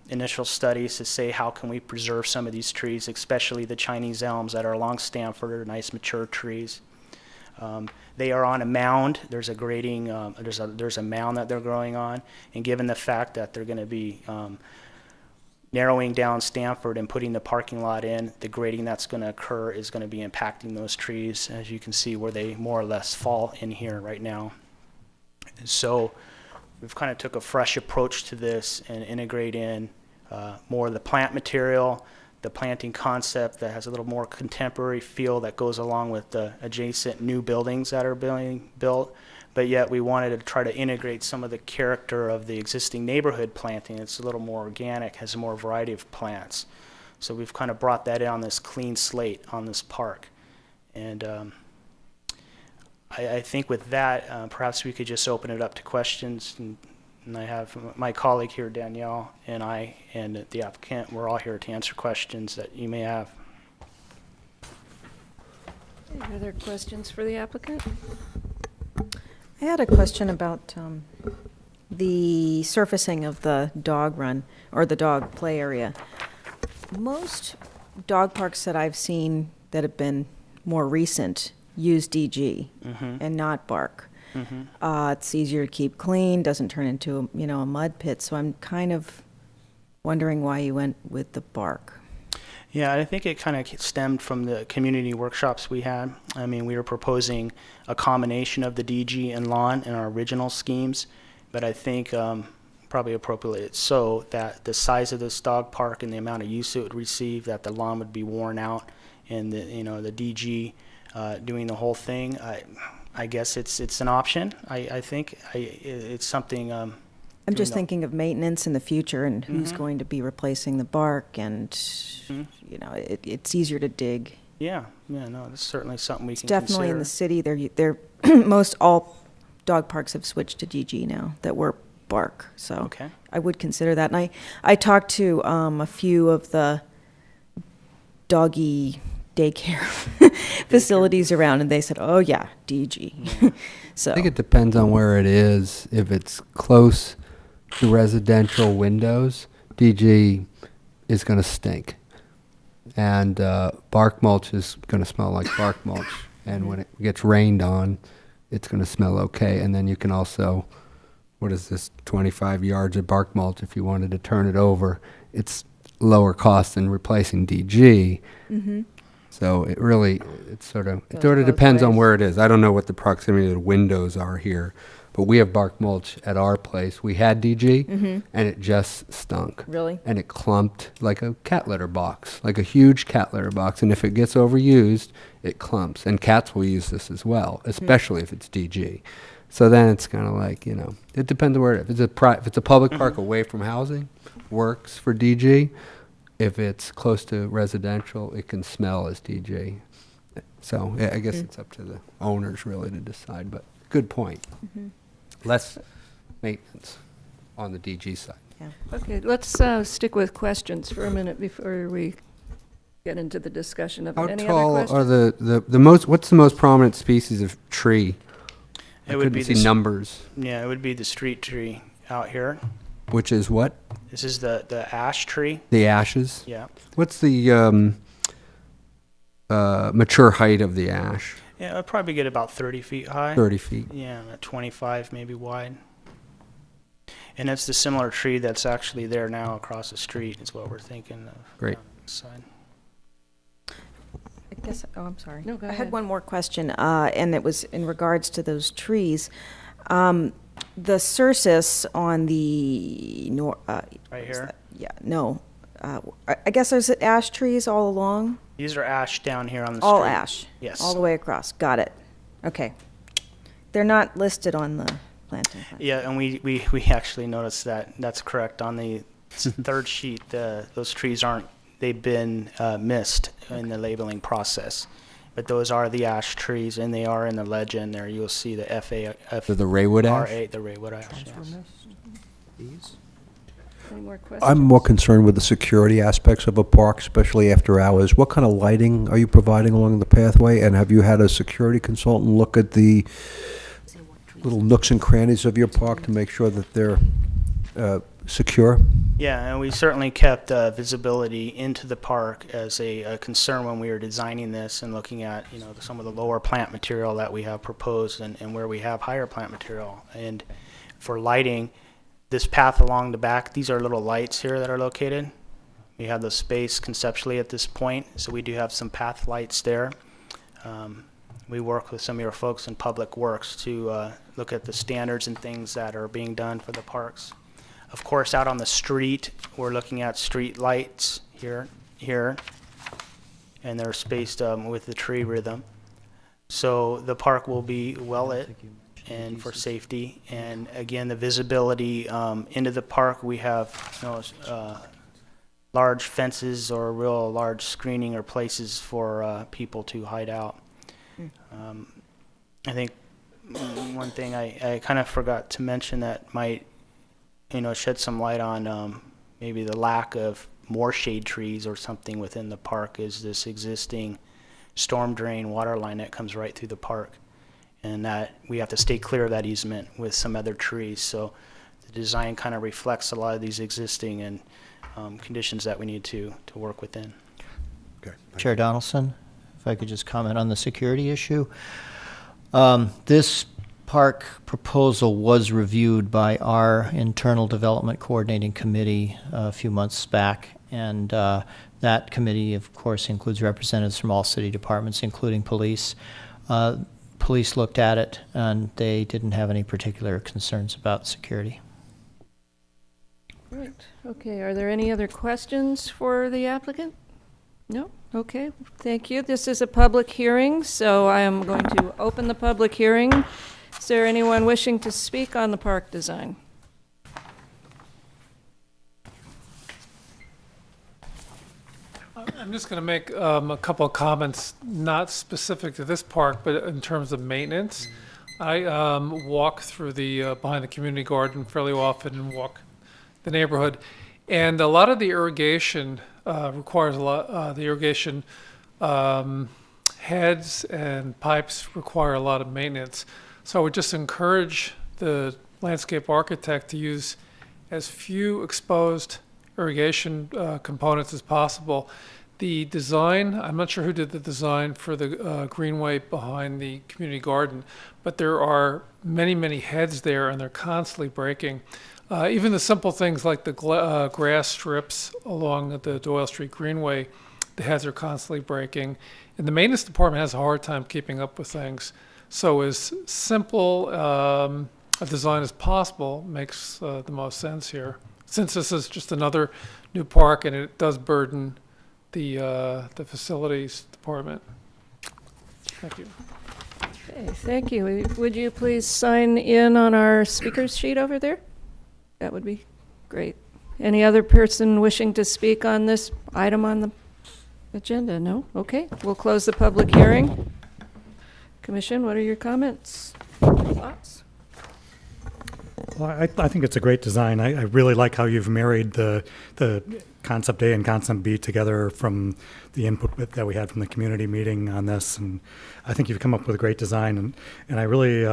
initial studies to say how can we preserve some of these trees, especially the Chinese elms that are along Stanford, are nice mature trees. They are on a mound. There's a grading. There's a mound that they're growing on, and given the fact that they're going to be narrowing down Stanford and putting the parking lot in, the grading that's going to occur is going to be impacting those trees, as you can see where they more or less fall in here right now. So we've kind of took a fresh approach to this and integrate in more of the plant material, the planting concept that has a little more contemporary feel that goes along with the adjacent new buildings that are being built, but yet we wanted to try to integrate some of the character of the existing neighborhood planting. It's a little more organic, has a more variety of plants. So we've kind of brought that in on this clean slate on this park. And I think with that, perhaps we could just open it up to questions. And I have my colleague here, Danielle, and I, and the applicant, we're all here to answer questions that you may have. Any other questions for the applicant? I had a question about the surfacing of the dog run, or the dog play area. Most dog parks that I've seen that have been more recent use DG and not bark. It's easier to keep clean, doesn't turn into, a mud pit, so I'm kind of wondering why you went with the bark. Yeah, I think it kind of stemmed from the community workshops we had. I mean, we were proposing a combination of the DG and lawn in our original schemes, but I think probably appropriately so that the size of this dog park and the amount of use it would receive, that the lawn would be worn out, and the DG doing the whole thing. I guess it's an option. I think it's something. I'm just thinking of maintenance in the future and who's going to be replacing the bark, and it's easier to dig. Yeah, no, that's certainly something we can Definitely consider. in the city, they're most all dog parks have switched to DG now that were bark. So Okay. I would consider that. And I talked to a few of the doggy daycare facilities around, and they said, "Oh yeah, DG." Yeah. So I think it depends on where it is. If it's close to residential windows, DG is going to stink. And bark mulch is going to smell like bark mulch. And when it gets rained on, it's going to smell okay. And then you can also, 25 yards of bark mulch if you wanted to turn it over. It's lower cost than replacing DG. So it sort of both depends on ways. where it is. I don't know what the proximity of the windows are here, but we have bark mulch at our place. We had DG, and it just stunk. Really? And it clumped like a cat litter box, like a huge cat litter box. And if it gets overused, it clumps. And cats will use this as well, especially if it's DG. So then it's kind of like, it depends on where it is. If it's a public park away from housing, works for DG. If it's close to residential, it can smell as DG. So yeah, I guess it's up to the owners really to decide, but good point. Less maintenance on the DG side. yeah. Okay, let's stick with questions for a minute before we get into the discussion of it. How Any tall other are questions? the most, what's the most prominent species of tree? I It would couldn't be see this- numbers. Yeah, it would be the street tree out here. Which is what? This is the ash tree. The ashes? Yeah. What's the mature height of the ash? Yeah, it'll probably get about 30 feet high. 30 feet. Yeah, about 25 maybe wide. And it's the similar tree that's actually there now across the street is what we're thinking of. Great. On this side. I guess. Oh, I'm sorry. No, go I ahead. had one more question, and it was in regards to those trees. The surface on the Right here. Yeah, no. I guess there's ash trees all along. These are ash down here on the All street. ash. Yes. All the way across. Got it. Okay. They're not listed on the planting plan. Yeah, and we actually noticed that. That's correct. On the third sheet, those trees aren't, they've been missed in the labeling process. But those are the ash trees, and they are in the legend there. You'll see the So the Raywood ash? FAR8, the Raywood ash. Yes. Any more questions? I'm more concerned with the security aspects of a park, especially after hours. What kind of lighting are you providing along the pathway? And have you had a security consultant look at the little nooks and crannies of your park to make sure that they're secure? Yeah, and we certainly kept visibility into the park as a concern when we were designing this and looking at some of the lower plant material that we have proposed and where we have higher plant material. And for lighting, this path along the back, these are little lights here that are located. We have the space conceptually at this point, so we do have some path lights there. We work with some of your folks in Public Works to look at the standards and things that are being done for the parks. Of course, out on the street, we're looking at street lights here, and they're spaced with the tree rhythm. So the park will be well lit. and for safety. And again, the visibility into the park, we have large fences or real large screening or places for people to hide out. I think one thing I kind of forgot to mention that might shed some light on maybe the lack of more shade trees or something within the park is this existing storm drain water line that comes right through the park, and that we have to stay clear of that easement with some other trees. So the design kind of reflects a lot of these existing and conditions that we need to work within. Okay. Chair Donaldson, if I could just comment on the security issue. This park proposal was reviewed by our internal development coordinating committee a few months back, and that committee, of course, includes representatives from all city departments, including police. Police looked at it, and they didn't have any particular concerns about security. Great. Okay, are there any other questions for the applicant? No? Okay, thank you. This is a public hearing, so I am going to open the public hearing. Is there anyone wishing to speak on the park design? I'm just going to make a couple of comments, not specific to this park, but in terms of maintenance. I walk through the behind the community garden fairly often and walk the neighborhood, and a lot of the irrigation requires a lot. The irrigation heads and pipes require a lot of maintenance. So I would just encourage the landscape architect to use as few exposed irrigation components as possible. The design, I'm not sure who did the design for the greenway behind the community garden, but there are many, many heads there, and they're constantly breaking. Even the simple things like the grass strips along the Doyle Street Greenway, the heads are constantly breaking. And the maintenance department has a hard time keeping up with things. So as simple a design as possible makes the most sense here. Since this is just another new park and it does burden the facilities department. Thank you. Okay, thank you. Would you please sign in on our speakers sheet over there? That would be great. Any other person wishing to speak on this item on the agenda? No? Okay, we'll close the public hearing. Commission, what are your comments? Thoughts? Well, I think it's a great design. I really like how you've married the concept A and concept B together from the input that we had from the community meeting on this, and I think you've come up with a great design, and I really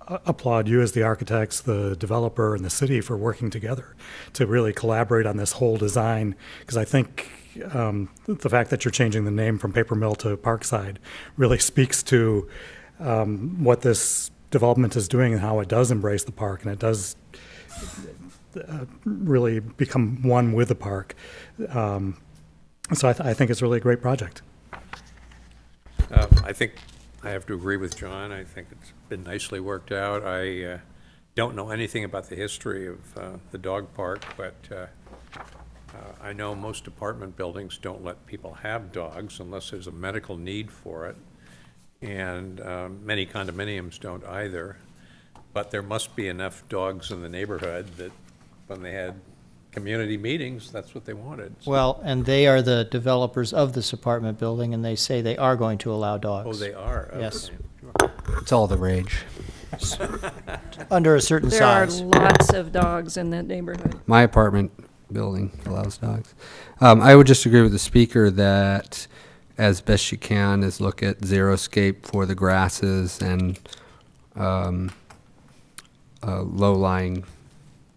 applaud you as the architects, the developer, and the city for working together to really collaborate on this whole design, because I think the fact that you're changing the name from Papermill to Parkside really speaks to what this development is doing and how it does embrace the park, and it does really become one with the park. So I think it's really a great project. I think I have to agree with John. I think it's been nicely worked out. I don't know anything about the history of the dog park, but I know most apartment buildings don't let people have dogs unless there's a medical need for it, and many condominiums don't either. But there must be enough dogs in the neighborhood that when they had community meetings, that's what they wanted. So, Well, and they are the developers of this apartment building, and they say they are going to allow dogs. oh, they are? Yes. Okay. It's all the rage. Under a certain There size. are lots of dogs in that neighborhood. My apartment building allows dogs. I would just agree with the speaker that as best you can is look at xeriscape for the grasses and low-lying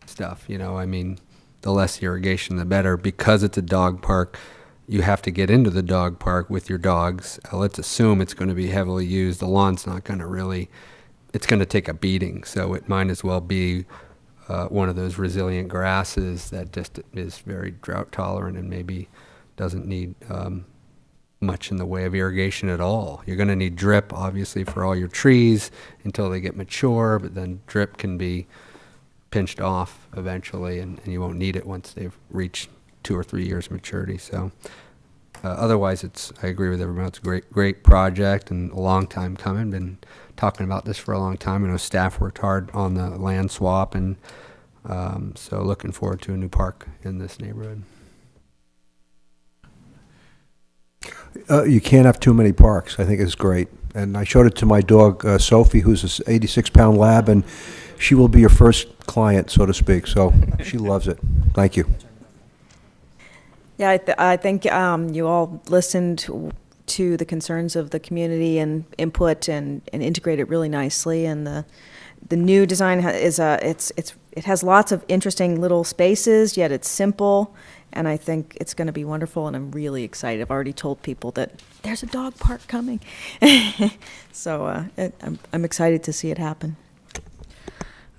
stuff. You know, I mean, the less irrigation, the better. Because it's a dog park, you have to get into the dog park with your dogs. Let's assume it's going to be heavily used. The lawn's not going to really, it's going to take a beating. So it might as well be one of those resilient grasses that just is very drought tolerant and maybe doesn't need much in the way of irrigation at all. You're going to need drip, obviously, for all your trees until they get mature, but then drip can be pinched off eventually, and you won't need it once they've reached 2 or 3 years maturity. So Otherwise, I agree with everyone. It's a great project and a long time coming. Been talking about this for a long time. I know staff worked hard on the land swap, and so looking forward to a new park in this neighborhood. You can't have too many parks. I think it's great. And I showed it to my dog, Sophie, who's an 86-pound lab, and she will be your first client, so to speak. So she loves it. Thank you. Yeah, I think you all listened to the concerns of the community and input and integrate it really nicely. And the new design it has lots of interesting little spaces, yet it's simple. And I think it's going to be wonderful, and I'm really excited. I've already told people that there's a dog park coming. So I'm excited to see it happen.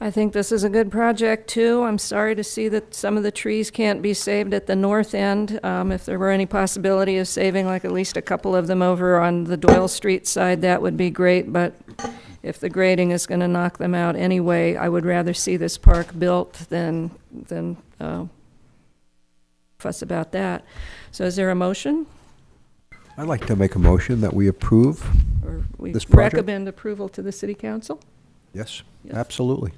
I think this is a good project, too. I'm sorry to see that some of the trees can't be saved at the north end. If there were any possibility of saving like at least a couple of them over on the Doyle Street side, that would be great. But if the grading is going to knock them out anyway, I would rather see this park built than fuss about that. So is there a motion? I'd like to make a motion that we approve Or we this project. recommend approval to the city council? Yes, Yes. absolutely.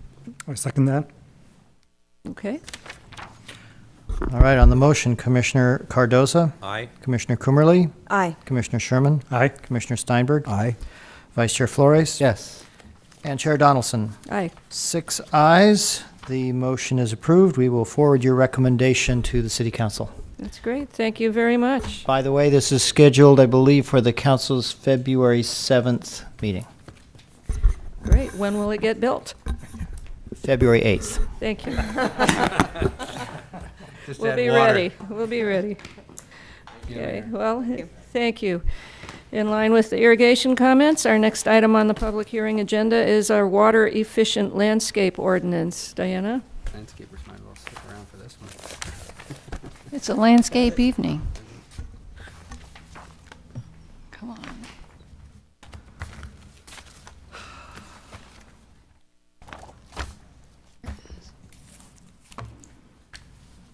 I second that. Okay. All right, on the motion, Commissioner Cardoza, Aye. Commissioner Kummerly, Aye. Commissioner Sherman, Aye. Commissioner Steinberg, Aye. Vice Chair Flores, Yes. and Chair Donaldson. Aye. 6 ayes. The motion is approved. We will forward your recommendation to the City Council. That's great. Thank you very much. By the way, this is scheduled, I believe, for the council's February 7th meeting. Great. When will it get built? February 8th. Thank you. We'll be ready. We'll be ready. Okay, well, thank you. In line with the irrigation comments, our next item on the public hearing agenda is our water efficient landscape ordinance. Diana? Landscapers might as well stick around for this one. It's a landscape evening. Come on.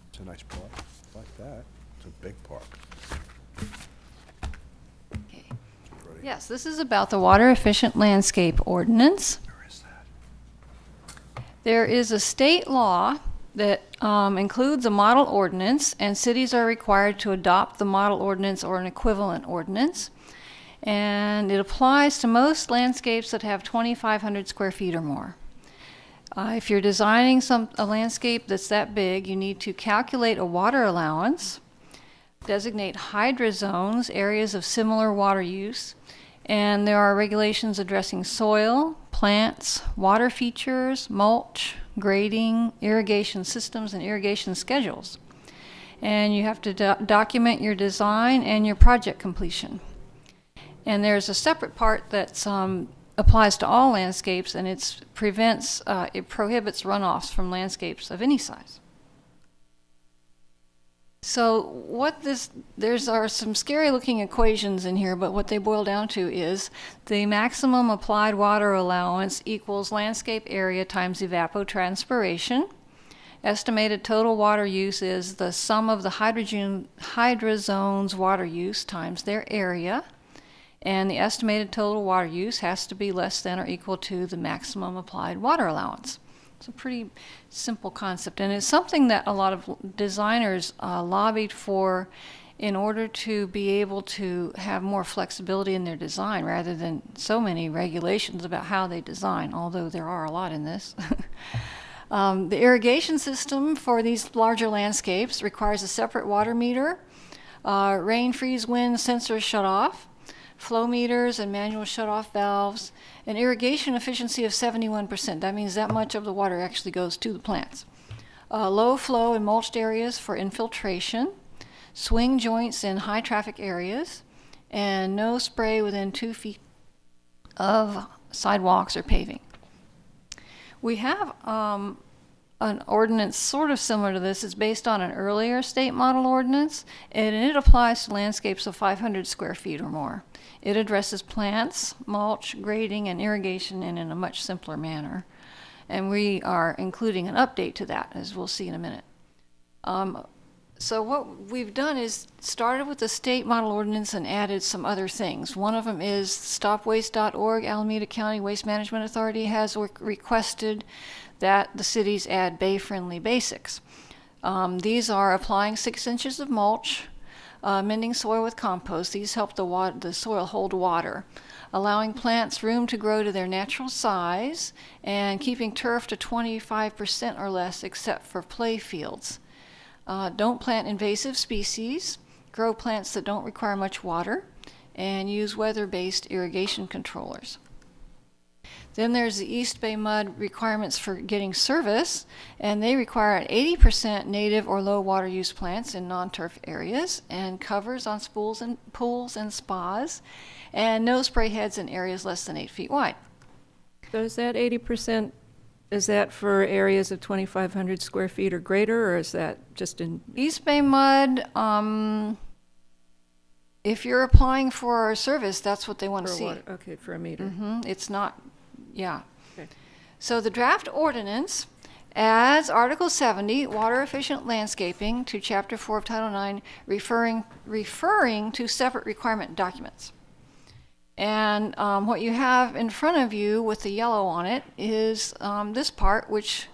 It's a nice park. I like that. It's a big park. Okay. Yes, this is about the water efficient landscape ordinance. Where is that? There is a state law that includes a model ordinance, and cities are required to adopt the model ordinance or an equivalent ordinance. And it applies to most landscapes that have 2,500 square feet or more. If you're designing a landscape that's that big, you need to calculate a water allowance, designate hydro zones, areas of similar water use, and there are regulations addressing soil, plants, water features, mulch, grading, irrigation systems, and irrigation schedules. And you have to document your design and your project completion. And there's a separate part that's applies to all landscapes, and it prohibits runoffs from landscapes of any size. So there are some scary looking equations in here, but what they boil down to is the maximum applied water allowance equals landscape area times evapotranspiration. Estimated total water use is the sum of the hydrozones water use times their area. And the estimated total water use has to be less than or equal to the maximum applied water allowance. It's a pretty simple concept, and it's something that a lot of designers lobbied for in order to be able to have more flexibility in their design rather than so many regulations about how they design, although there are a lot in this. The irrigation system for these larger landscapes requires a separate water meter, rain, freeze, wind sensors shut off, flow meters and manual shut-off valves, an irrigation efficiency of 71%. That means that much of the water actually goes to the plants. Low flow in mulched areas for infiltration, swing joints in high traffic areas, and no spray within 2 feet of sidewalks or paving. We have an ordinance sort of similar to this. It's based on an earlier state model ordinance, and it applies to landscapes of 500 square feet or more. It addresses plants, mulch, grading, and irrigation in a much simpler manner. And we are including an update to that, as we'll see in a minute. So what we've done is started with the state model ordinance and added some other things. One of them is stopwaste.org, Alameda County Waste Management Authority has requested that the cities add bay-friendly basics. These are applying 6 inches of mulch, mending soil with compost. These help the soil hold water, allowing plants room to grow to their natural size, and keeping turf to 25% or less except for play fields. Don't plant invasive species, grow plants that don't require much water, and use weather-based irrigation controllers. Then there's the East Bay Mud requirements for getting service, and they require 80% native or low water use plants in non-turf areas, and covers on pools and spas, and no spray heads in areas less than 8 feet wide. So is that 80%, is that for areas of 2,500 square feet or greater, or is that just in? East Bay Mud, if you're applying for a service, that's what they want to see. Water. Okay, for a meter. It's not, yeah. Okay. So the draft ordinance adds Article 70, water efficient landscaping, to Chapter 4 of Title 9, referring to separate requirement documents. And what you have in front of you with the yellow on it is this part, which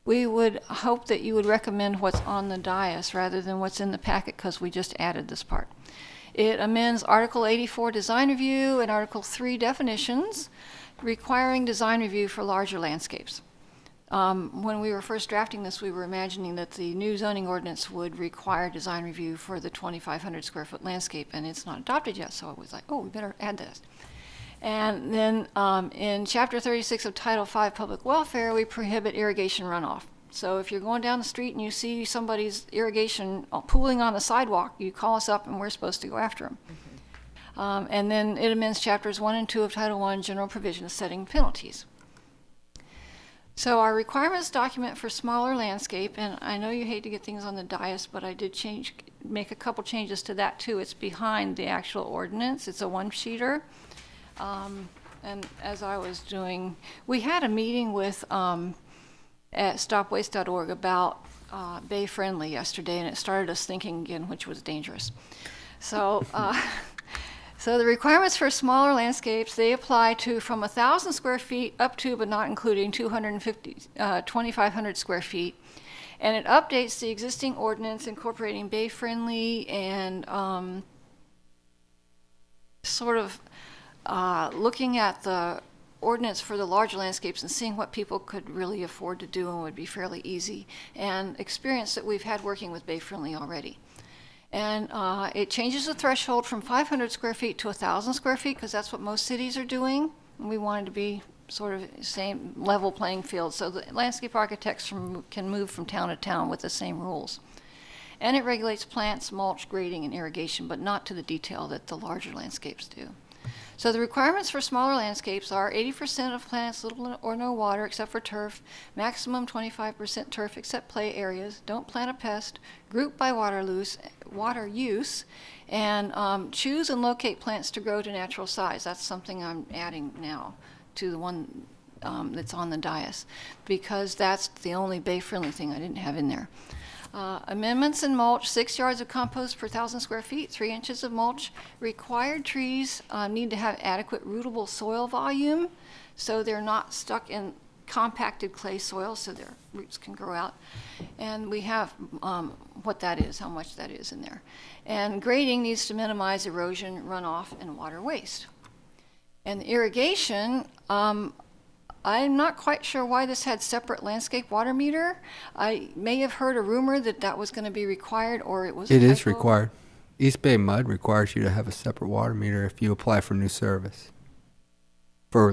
we would hope that you would recommend what's on the dais rather than what's in the packet, because we just added this part. It amends Article 84 design review and Article 3 definitions, requiring design review for larger landscapes. When we were first drafting this, we were imagining that the new zoning ordinance would require design review for the 2,500 square foot landscape, and it's not adopted yet, so I was like, oh, we better add this. And then in Chapter 36 of Title 5 Public Welfare, we prohibit irrigation runoff. So if you're going down the street and you see somebody's irrigation pooling on the sidewalk, you call us up and we're supposed to go after them. And then it amends Chapters 1 and 2 of Title 1 General Provisions setting penalties. So our requirements document for smaller landscape, and I know you hate to get things on the dais, but I did make a couple changes to that too. It's behind the actual ordinance. It's a one-sheeter. And as I was doing, we had a meeting with at stopwaste.org about bay friendly yesterday, and it started us thinking again, which was dangerous. So so the requirements for smaller landscapes, they apply to from 1,000 square feet up to, but not including, 2,500 square feet. And it updates the existing ordinance incorporating bay friendly and sort of looking at the ordinance for the larger landscapes and seeing what people could really afford to do and would be fairly easy, and experience that we've had working with bay friendly already. And it changes the threshold from 500 square feet to 1,000 square feet, because that's what most cities are doing. And we wanted to be sort of same level playing field, so the landscape architects can move from town to town with the same rules. And it regulates plants, mulch, grading, and irrigation, but not to the detail that the larger landscapes do. So the requirements for smaller landscapes are 80% of plants, little or no water except for turf, maximum 25% turf except play areas, don't plant a pest, group by water use, and choose and locate plants to grow to natural size. That's something I'm adding now to the one that's on the dais, because that's the only bay-friendly thing I didn't have in there. Amendments in mulch, 6 yards of compost per 1,000 square feet, 3 inches of mulch. Required trees need to have adequate rootable soil volume, so they're not stuck in compacted clay soil, so their roots can grow out. And we have what that is, how much that is in there. And grading needs to minimize erosion, runoff, and water waste. And irrigation, I'm not quite sure why this had separate landscape water meter. I may have heard a rumor that that was going to be required, or it was. It is required. East Bay Mud requires you to have a separate water meter if you apply for new service for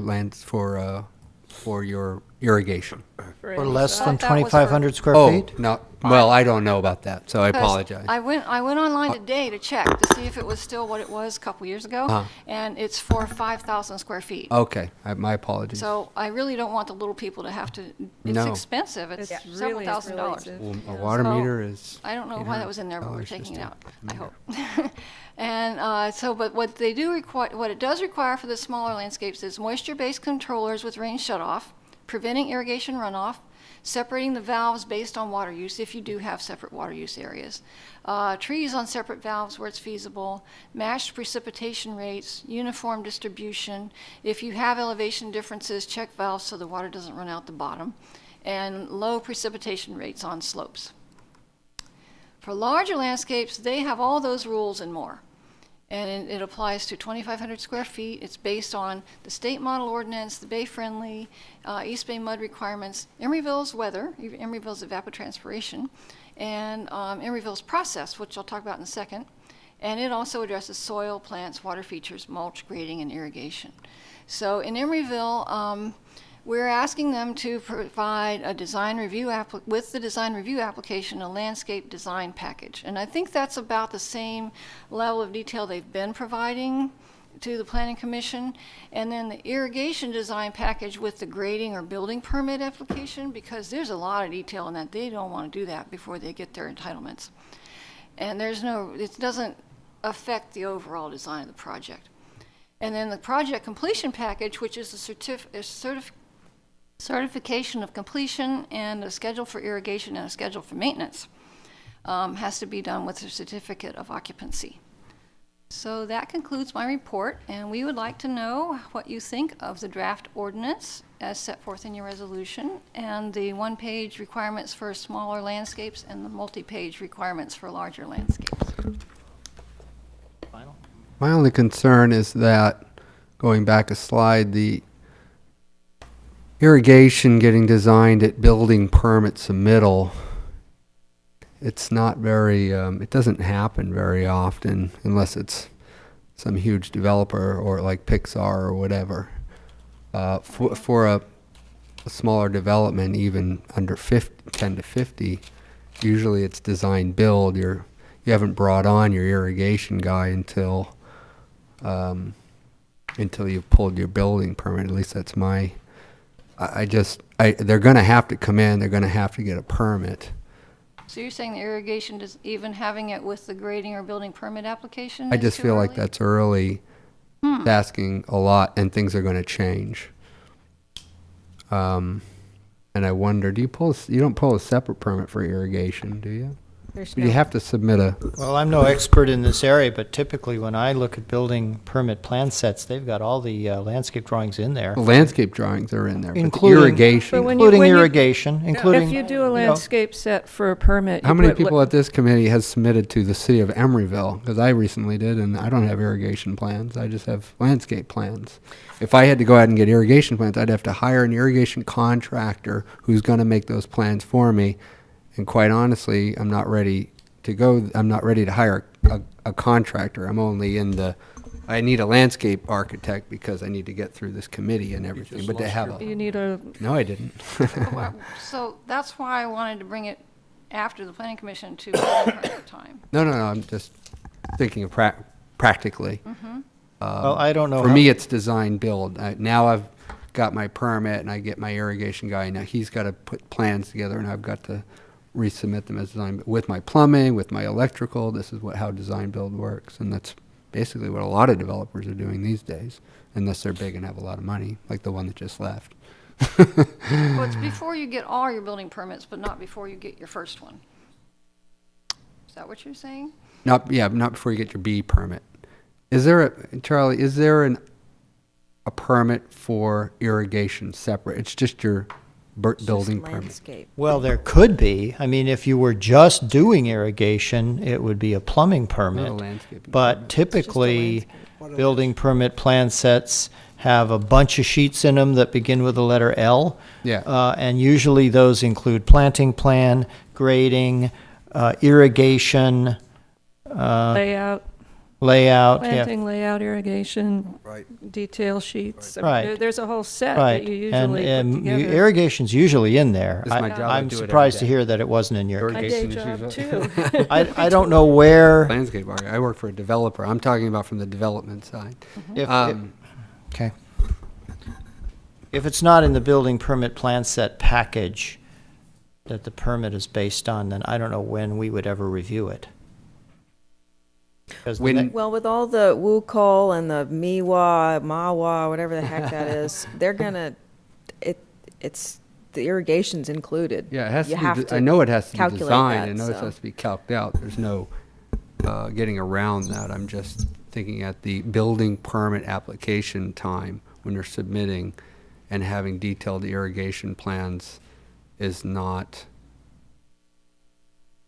your irrigation. Or less than 2,500 square feet? Oh, no. Well, I don't know about that, so I apologize. I went online today to check to see if it was still what it was a couple years ago, and it's for 5,000 square feet. Okay, my apologies. So I really don't want the little people to have to. It's expensive. It's several $1,000s. A water meter is. I don't know why that was in there, but we're taking it out. I hope. And but what they do require, what it does require for the smaller landscapes is moisture-based controllers with rain shutoff, preventing irrigation runoff, separating the valves based on water use, if you do have separate water use areas, trees on separate valves where it's feasible, matched precipitation rates, uniform distribution. If you have elevation differences, check valves so the water doesn't run out the bottom, and low precipitation rates on slopes. For larger landscapes, they have all those rules and more. And it applies to 2,500 square feet. It's based on the state model ordinance, the bay-friendly, East Bay mud requirements, Emeryville's weather, Emeryville's evapotranspiration, and Emeryville's process, which I'll talk about in a second. And it also addresses soil, plants, water features, mulch, grading, and irrigation. So in Emeryville, we're asking them to provide a design review with the design review application, a landscape design package. And I think that's about the same level of detail they've been providing to the Planning Commission. And then the irrigation design package with the grading or building permit application, because there's a lot of detail in that. They don't want to do that before they get their entitlements. And it doesn't affect the overall design of the project. And then the project completion package, which is a certification of completion and a schedule for irrigation and a schedule for maintenance, has to be done with a certificate of occupancy. So that concludes my report, and we would like to know what you think of the draft ordinance as set forth in your resolution, and the one-page requirements for smaller landscapes and the multi-page requirements for larger landscapes. Final? My only concern is that, going back a slide, the irrigation getting designed at building permit submittal, it's not very, it doesn't happen very often unless it's some huge developer or like Pixar or whatever. For a smaller development, even under 10 to 50, usually it's design build. You haven't brought on your irrigation guy until you've pulled your building permit. At least that's my. They're going to have to come in. They're going to have to get a permit. So you're saying the irrigation, is even having it with the grading or building permit application? I is just too feel like early? that's early. It's asking a lot, and things are going to change. And I wonder, you don't pull a separate permit for irrigation, do you? You have to submit a. Well, I'm no expert in this area, but typically when I look at building permit plan sets, they've got all the landscape drawings in there. The landscape drawings are in there, but the Including- irrigation. But when you- Including irrigation, including. If you do a know, landscape set for a permit, How you many put people at this committee has submitted to the city of Emeryville? Because I recently did, and I don't have irrigation plans. I just have landscape plans. If I had to go out and get irrigation plans, I'd have to hire an irrigation contractor who's going to make those plans for me. And quite honestly, I'm not ready to hire a contractor. I'm only I need a landscape architect because I need to get through this committee and everything. But to have you need a, no, I didn't. So that's why I wanted to bring it after the Planning Commission to building permit time. No. I'm just thinking of practically. Well, I don't know. For how- me, it's design build. Now I've got my permit and I get my irrigation guy. Now he's got to put plans together, and I've got to resubmit them as design with my plumbing, with my electrical. This is how design build works, and that's basically what a lot of developers are doing these days, unless they're big and have a lot of money, like the one that just left. Well, it's before you get all your building permits, but not before you get your first one. Is that what you're saying? Not before you get your B permit. Charlie? Is there a permit for irrigation separate? It's just your building permit. Landscape. Well, there could be. I mean, if you were just doing irrigation, it would be a plumbing permit. Not a landscaping But permit. typically, building permit plan sets have a bunch of sheets in them that begin with the letter L. Yeah. And usually those include planting plan, grading, irrigation, layout, layout. Yeah. planting, layout, irrigation, Right. detail sheets. I mean, Right. there's a whole set Right. that you And usually put together. irrigation's usually in there. It's my job to I'm do it every surprised to day. hear that it wasn't in your. My Irrigation day is job usually- too. I don't know where. Landscape architect. I work for a developer. I'm talking about from the development side. If, Mm-hmm. okay. If it's not in the building permit plan set package that the permit is based on, then I don't know when we would ever review it. 'Cause the When- ne- Well, with all the WUCOL and the MIWA, MAWA, whatever the heck that is, they're gonna, it's, the irrigation's included. Yeah, it has You to have be, to I know it has to be calculate designed, that, I know it so. has to be calced out, there's no getting around that. I'm just thinking at the building permit application time, when you're submitting and having detailed irrigation plans is not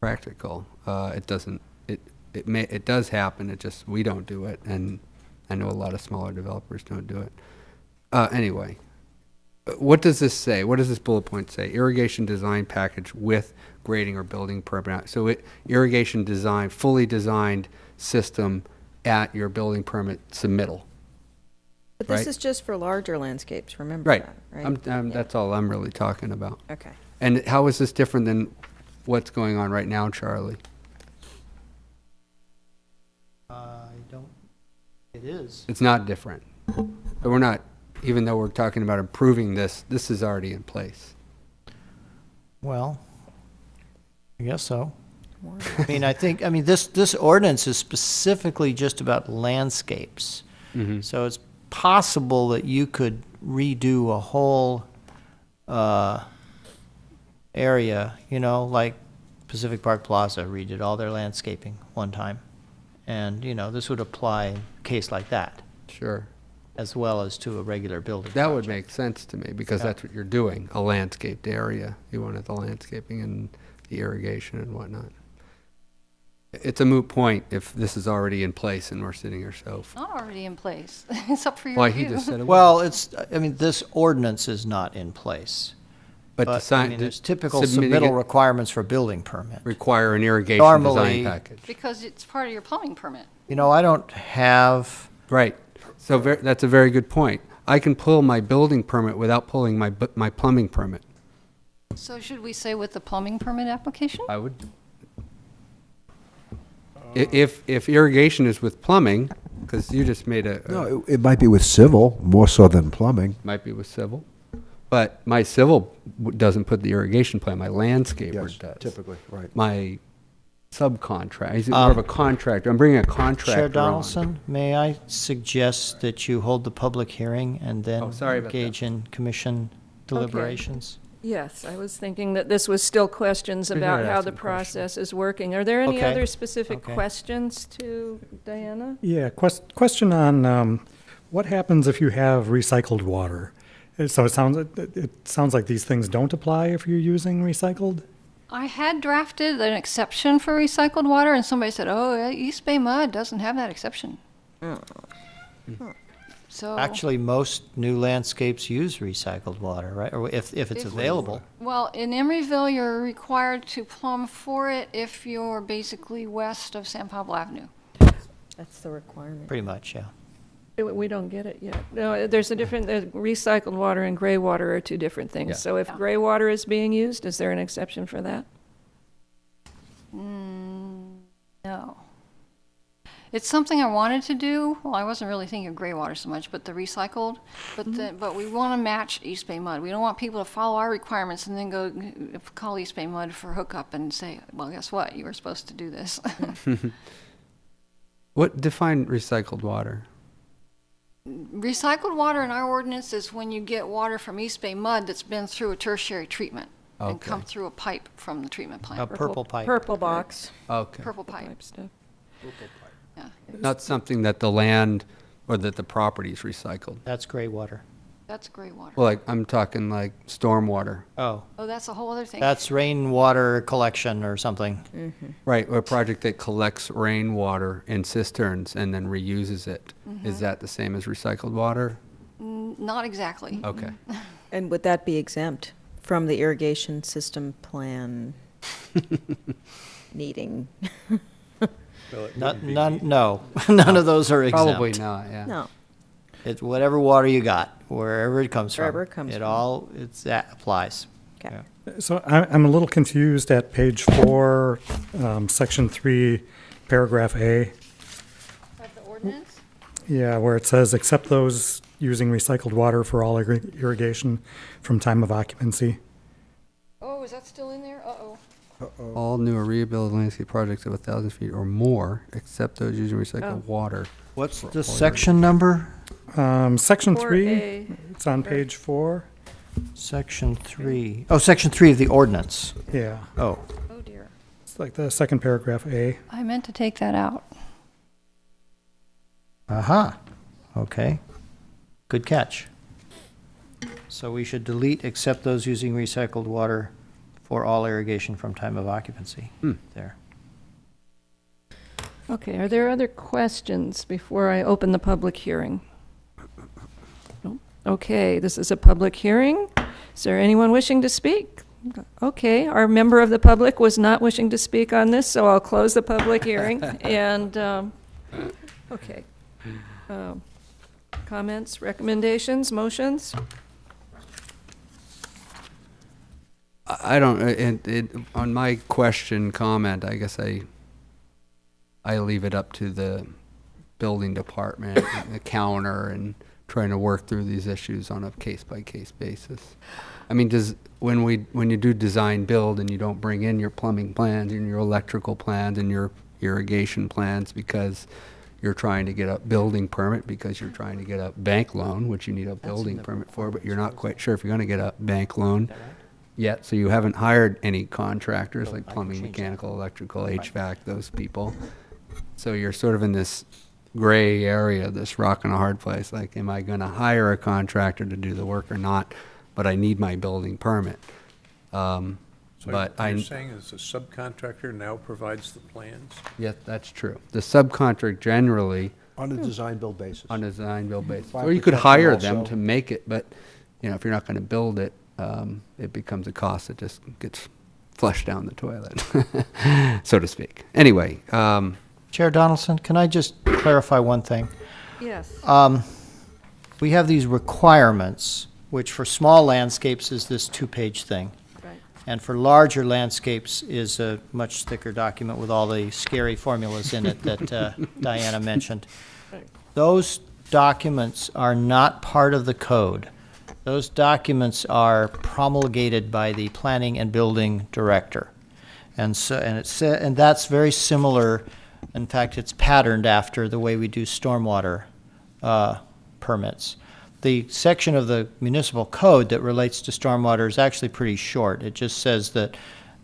practical. It doesn't, it does happen, it just, we don't do it, and I know a lot of smaller developers don't do it. Anyway, what does this say? What does this bullet point say? Irrigation design package with grading or building permit. So irrigation design, fully designed system at your building permit submittal. But this right? is just for larger landscapes, remember Right. that, right? Yeah. That's all I'm really talking about. Okay. And how is this different than what's going on right now, Charlie? It is. It's not different. So we're not, even though we're talking about improving this, this is already in place. Well, I guess so. I mean, this ordinance is specifically just about landscapes. Mm-hmm. So it's possible that you could redo a whole area, like Pacific Park Plaza redid all their landscaping one time. And, this would apply in a case like that, Sure. as well as to a regular building That would project. make sense to me, because Yeah. that's what you're doing, a landscaped area. You wanted the landscaping and the irrigation and whatnot. It's a moot point if this is already in place and we're sitting here so. Not already in place. It's up for your Why, review. he just said it was. Well, this ordinance is not in place. But But, I mean, there's typical submitting submittal it requirements for building permit. require an irrigation Normally- design package. Because it's part of your plumbing permit. I don't have, Right. So that's a very good point. I can pull my building permit without pulling my plumbing permit. So should we say with the plumbing permit application? I would. If irrigation is with plumbing, because you just made No, it might be with civil, more so than plumbing. might be with civil, but my civil doesn't put the irrigation plan, my landscaper does. Typically, right. My subcontract, he's more of a contractor, I'm bringing a contractor Chair on. Donaldson, may I suggest that you hold the public hearing and then Oh, sorry about that. engage in commission deliberations? Yes, I was thinking that this was still questions We about had how asked the some questions. process is working. Are there any Okay. other specific Okay. questions to Diana? Yeah, question on what happens if you have recycled water? So it sounds like these things don't apply if you're using recycled? I had drafted an exception for recycled water, and somebody said, "Oh, East Bay Mud doesn't have that exception." So Actually, most new landscapes use recycled water, right? Or if it's If- available. well, in Emeryville, you're required to plumb for it if you're basically west of San Pablo Avenue. That's the requirement. Pretty much, yeah. We don't get it yet. No, there's a different, recycled water and gray water are two different things. Yeah. So if Yeah. gray water is being used, is there an exception for that? No. It's something I wanted to do. Well, I wasn't really thinking of gray water so much, but the recycled. But we want to match East Bay Mud. We don't want people to follow our requirements and then go call East Bay Mud for hookup and say, "Well, guess what? You were supposed to do this." What define recycled water? Recycled water in our ordinance is when you get water from East Bay Mud that's been through a tertiary treatment and Okay. come through a pipe from the treatment A plant. purple pipe. Purple box. Okay. Purple pipe. type stuff. Yeah. Not something that the land or that the property is recycled. That's gray water. That's gray water. Well, like, I'm talking like stormwater. Oh, Oh, that's a whole other thing. that's rainwater collection or something. Right, or a project that collects rainwater in cisterns and then reuses it. Is that the same as recycled water? Not exactly. Okay. And would that be exempt from the irrigation system plan needing? None, no, none of those are exempt. Probably not, yeah. No. It's whatever water you got, wherever it comes from. Wherever it comes from. That applies. Okay. Yeah. So I'm a little confused at page 4, section 3, paragraph A. Of the ordinance? Yeah, where it says, except those using recycled water for all irrigation from time of occupancy. Oh, is that still in there? Uh-oh. All new or rehabilitated landscape projects of 1,000 feet or more, except those using recycled water. What's For the all section number? Section 4A. 3, it's on page 4. Section 3. Oh, Section 3 of the ordinance. Yeah, Oh, Oh dear. it's like the second paragraph, A. I meant to take that out. aha. Okay. Good catch. So we should delete except those using recycled water for all irrigation from time of occupancy. There. Okay, are there other questions before I open the public hearing? No? Okay, this is a public hearing. Is there anyone wishing to speak? Okay, our member of the public was not wishing to speak on this, so I'll close the public hearing. And, okay. Comments, recommendations, motions? I don't, on my question comment, I guess I leave it up to the building department, and the counter, and trying to work through these issues on a case-by-case basis. I mean, when you do design build and you don't bring in your plumbing plans and your electrical plans and your irrigation plans because you're trying to get a building permit, because you're trying to get a bank loan, which you need a building permit for, but you're not quite sure if you're going to get a bank loan yet, so you haven't hired any contractors like plumbing, mechanical, electrical, HVAC, those people. So you're sort of in this gray area, this rock and a hard place. Like, am I going to hire a contractor to do the work or not? But I need my building permit. So But you're saying is the subcontractor now provides the plans? Yeah, that's true. The subcontract generally On a design-build basis. on a design build basis, Fire or you could protection hire them also. to make it. But if you're not going to build it, it becomes a cost that just gets flushed down the toilet, so to speak. Anyway, Chair Donaldson, can I just clarify one thing? Yes. We have these requirements, which for small landscapes is this two-page thing. Right. And for larger landscapes is a much thicker document with all the scary formulas in it that Diana mentioned. Right. Those documents are not part of the code. Those documents are promulgated by the planning and building director. And so, and that's very similar. In fact, it's patterned after the way we do stormwater permits. The section of the municipal code that relates to stormwater is actually pretty short. It just says that,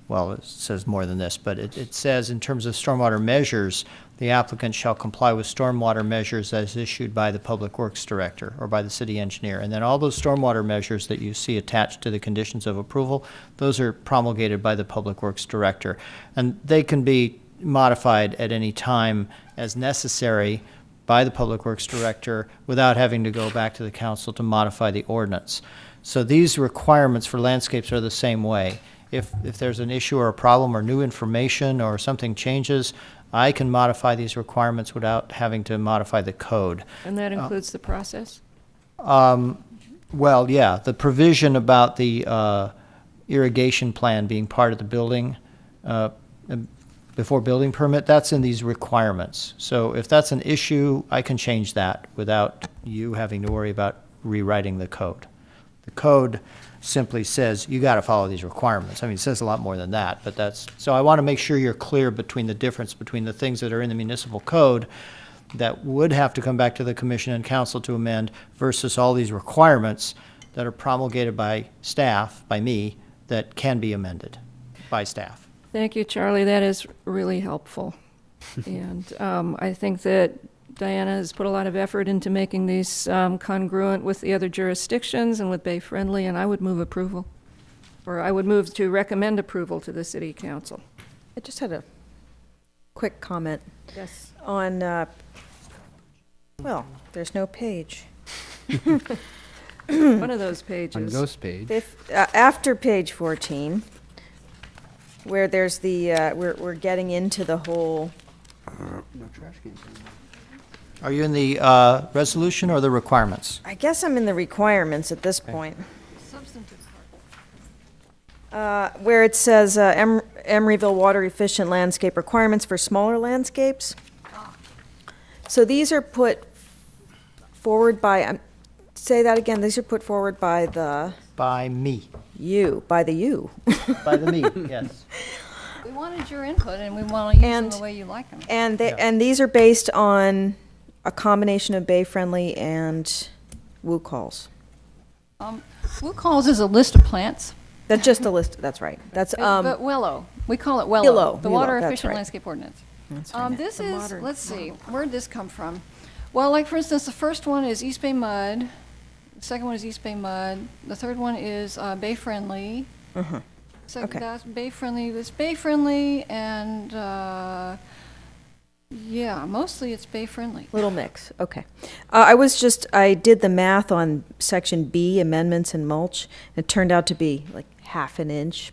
well, it says more than this, but it says in terms of stormwater measures, the applicant shall comply with stormwater measures as issued by the Public Works Director or by the city engineer. And then all those stormwater measures that you see attached to the conditions of approval, those are promulgated by the Public Works Director. And they can be modified at any time as necessary by the Public Works Director without having to go back to the council to modify the ordinance. So these requirements for landscapes are the same way. If there's an issue or a problem or new information or something changes, I can modify these requirements without having to modify the code. And that includes the process? Well, yeah, the provision about the irrigation plan being part of the building, before building permit, that's in these requirements. So if that's an issue, I can change that without you having to worry about rewriting the code. The code simply says you got to follow these requirements. I mean, it says a lot more than that, but that's, so I want to make sure you're clear between the difference between the things that are in the municipal code that would have to come back to the commission and council to amend versus all these requirements that are promulgated by staff, by me, that can be amended by staff. Thank you, Charlie. That is really helpful. And I think that Diana has put a lot of effort into making these congruent with the other jurisdictions and with Bay Friendly, and I would move approval. Or I would move to recommend approval to the city council. I just had a quick comment Yes. on, well, there's no page. One of those on pages. ghost page, After page 14, where there's the, we're getting into the whole, no trash cans. Are you in the resolution or the requirements? I guess I'm in the requirements at this point. Substantive Where it says Emeryville water efficient landscape requirements for smaller landscapes. So these are put forward by, say that again, these are put forward by the By me. you, by the you. By the me, yes. We wanted your input, and we want to use them And- the way you like them. And they, Yeah. and these are based on a combination of Bay Friendly and Woo calls. Will calls is a list of plants, That's just a list, that's right. That's, but willow. We call it willow. Willow, The willow, Water that's Efficient right. Landscape Ordinance. that's right. This The is, modern let's see, where'd this come from? Well, like for instance, the first one is East Bay Mud. The second one is East Bay Mud. The third one is Bay Friendly. Second, Okay. that's Bay Friendly. It's Bay Friendly, and yeah, mostly it's Bay Friendly. Little mix, okay. I did the math on section B, amendments and mulch. It turned out to be like half an inch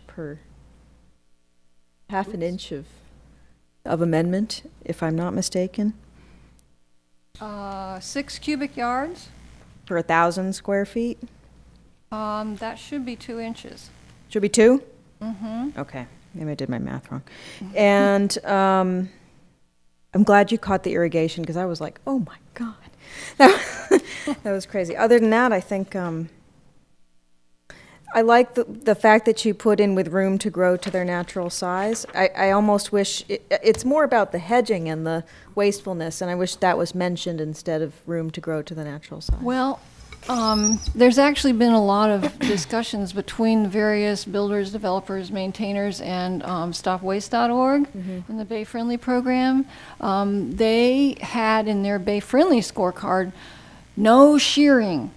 of amendment, if I'm not mistaken, 6 cubic yards. for 1,000 square feet. That should be 2 inches. Should be 2? Mm-hmm. Okay, maybe I did my math wrong. And I'm glad you caught the irrigation, because I was like, oh my God. That was crazy. Other than that, I think I like the fact that you put in with room to grow to their natural size. I almost wish, it's more about the hedging and the wastefulness, and I wish that was mentioned instead of room to grow to the natural size. Well, there's actually been a lot of discussions between the various builders, developers, maintainers, and StopWaste.org in the Bay Friendly program. They had in their Bay Friendly scorecard no shearing,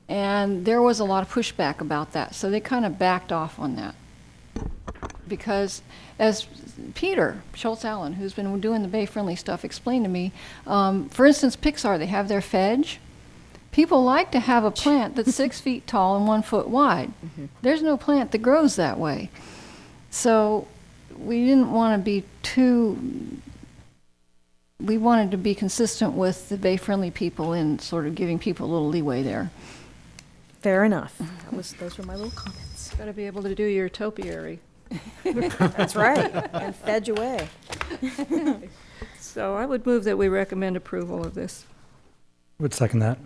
and there was a lot of pushback about that, so they kind of backed off on that. Because as Peter Schultz-Allen, who's been doing the Bay Friendly stuff, explained to me, for instance, Pixar, they have their fedge. People like to have a plant that's 6 feet tall and 1 foot wide. There's no plant that grows that way. So we didn't want to be we wanted to be consistent with the Bay Friendly people in sort of giving people a little leeway there. Fair enough. Those were my little comments. Got to be able to do your topiary. That's right, and fedge away. So I would move that we recommend approval of this. Would second that.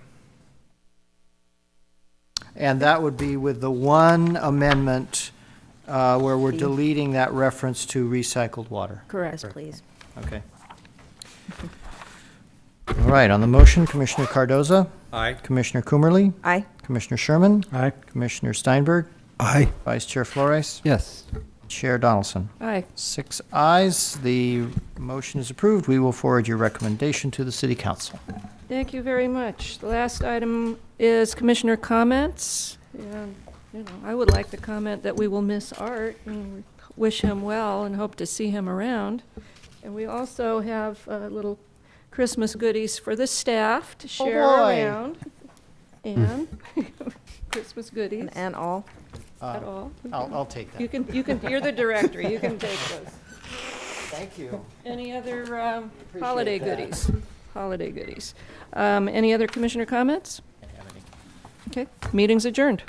And that would be with the one amendment where we're deleting that reference to recycled water. Yes, please. Okay. All right, on the motion, Commissioner Cardoza, Aye. Commissioner Coomerly, Aye. Commissioner Sherman, Aye. Commissioner Steinberg, Aye. Vice Chair Flores, Yes. Chair Donaldson. Aye. 6 ayes, the motion is approved. We will forward your recommendation to the City Council. Thank you very much. The last item is commissioner comments. And, I would like to comment that we will miss Art and wish him well and hope to see him around. And we also have little Christmas goodies for the staff to share boy. around. And Christmas goodies And all. at all. I'll take that. You're the director. You can take those. Thank you. Any other holiday goodies? Holiday goodies. Any other commissioner comments? Okay, meeting's adjourned.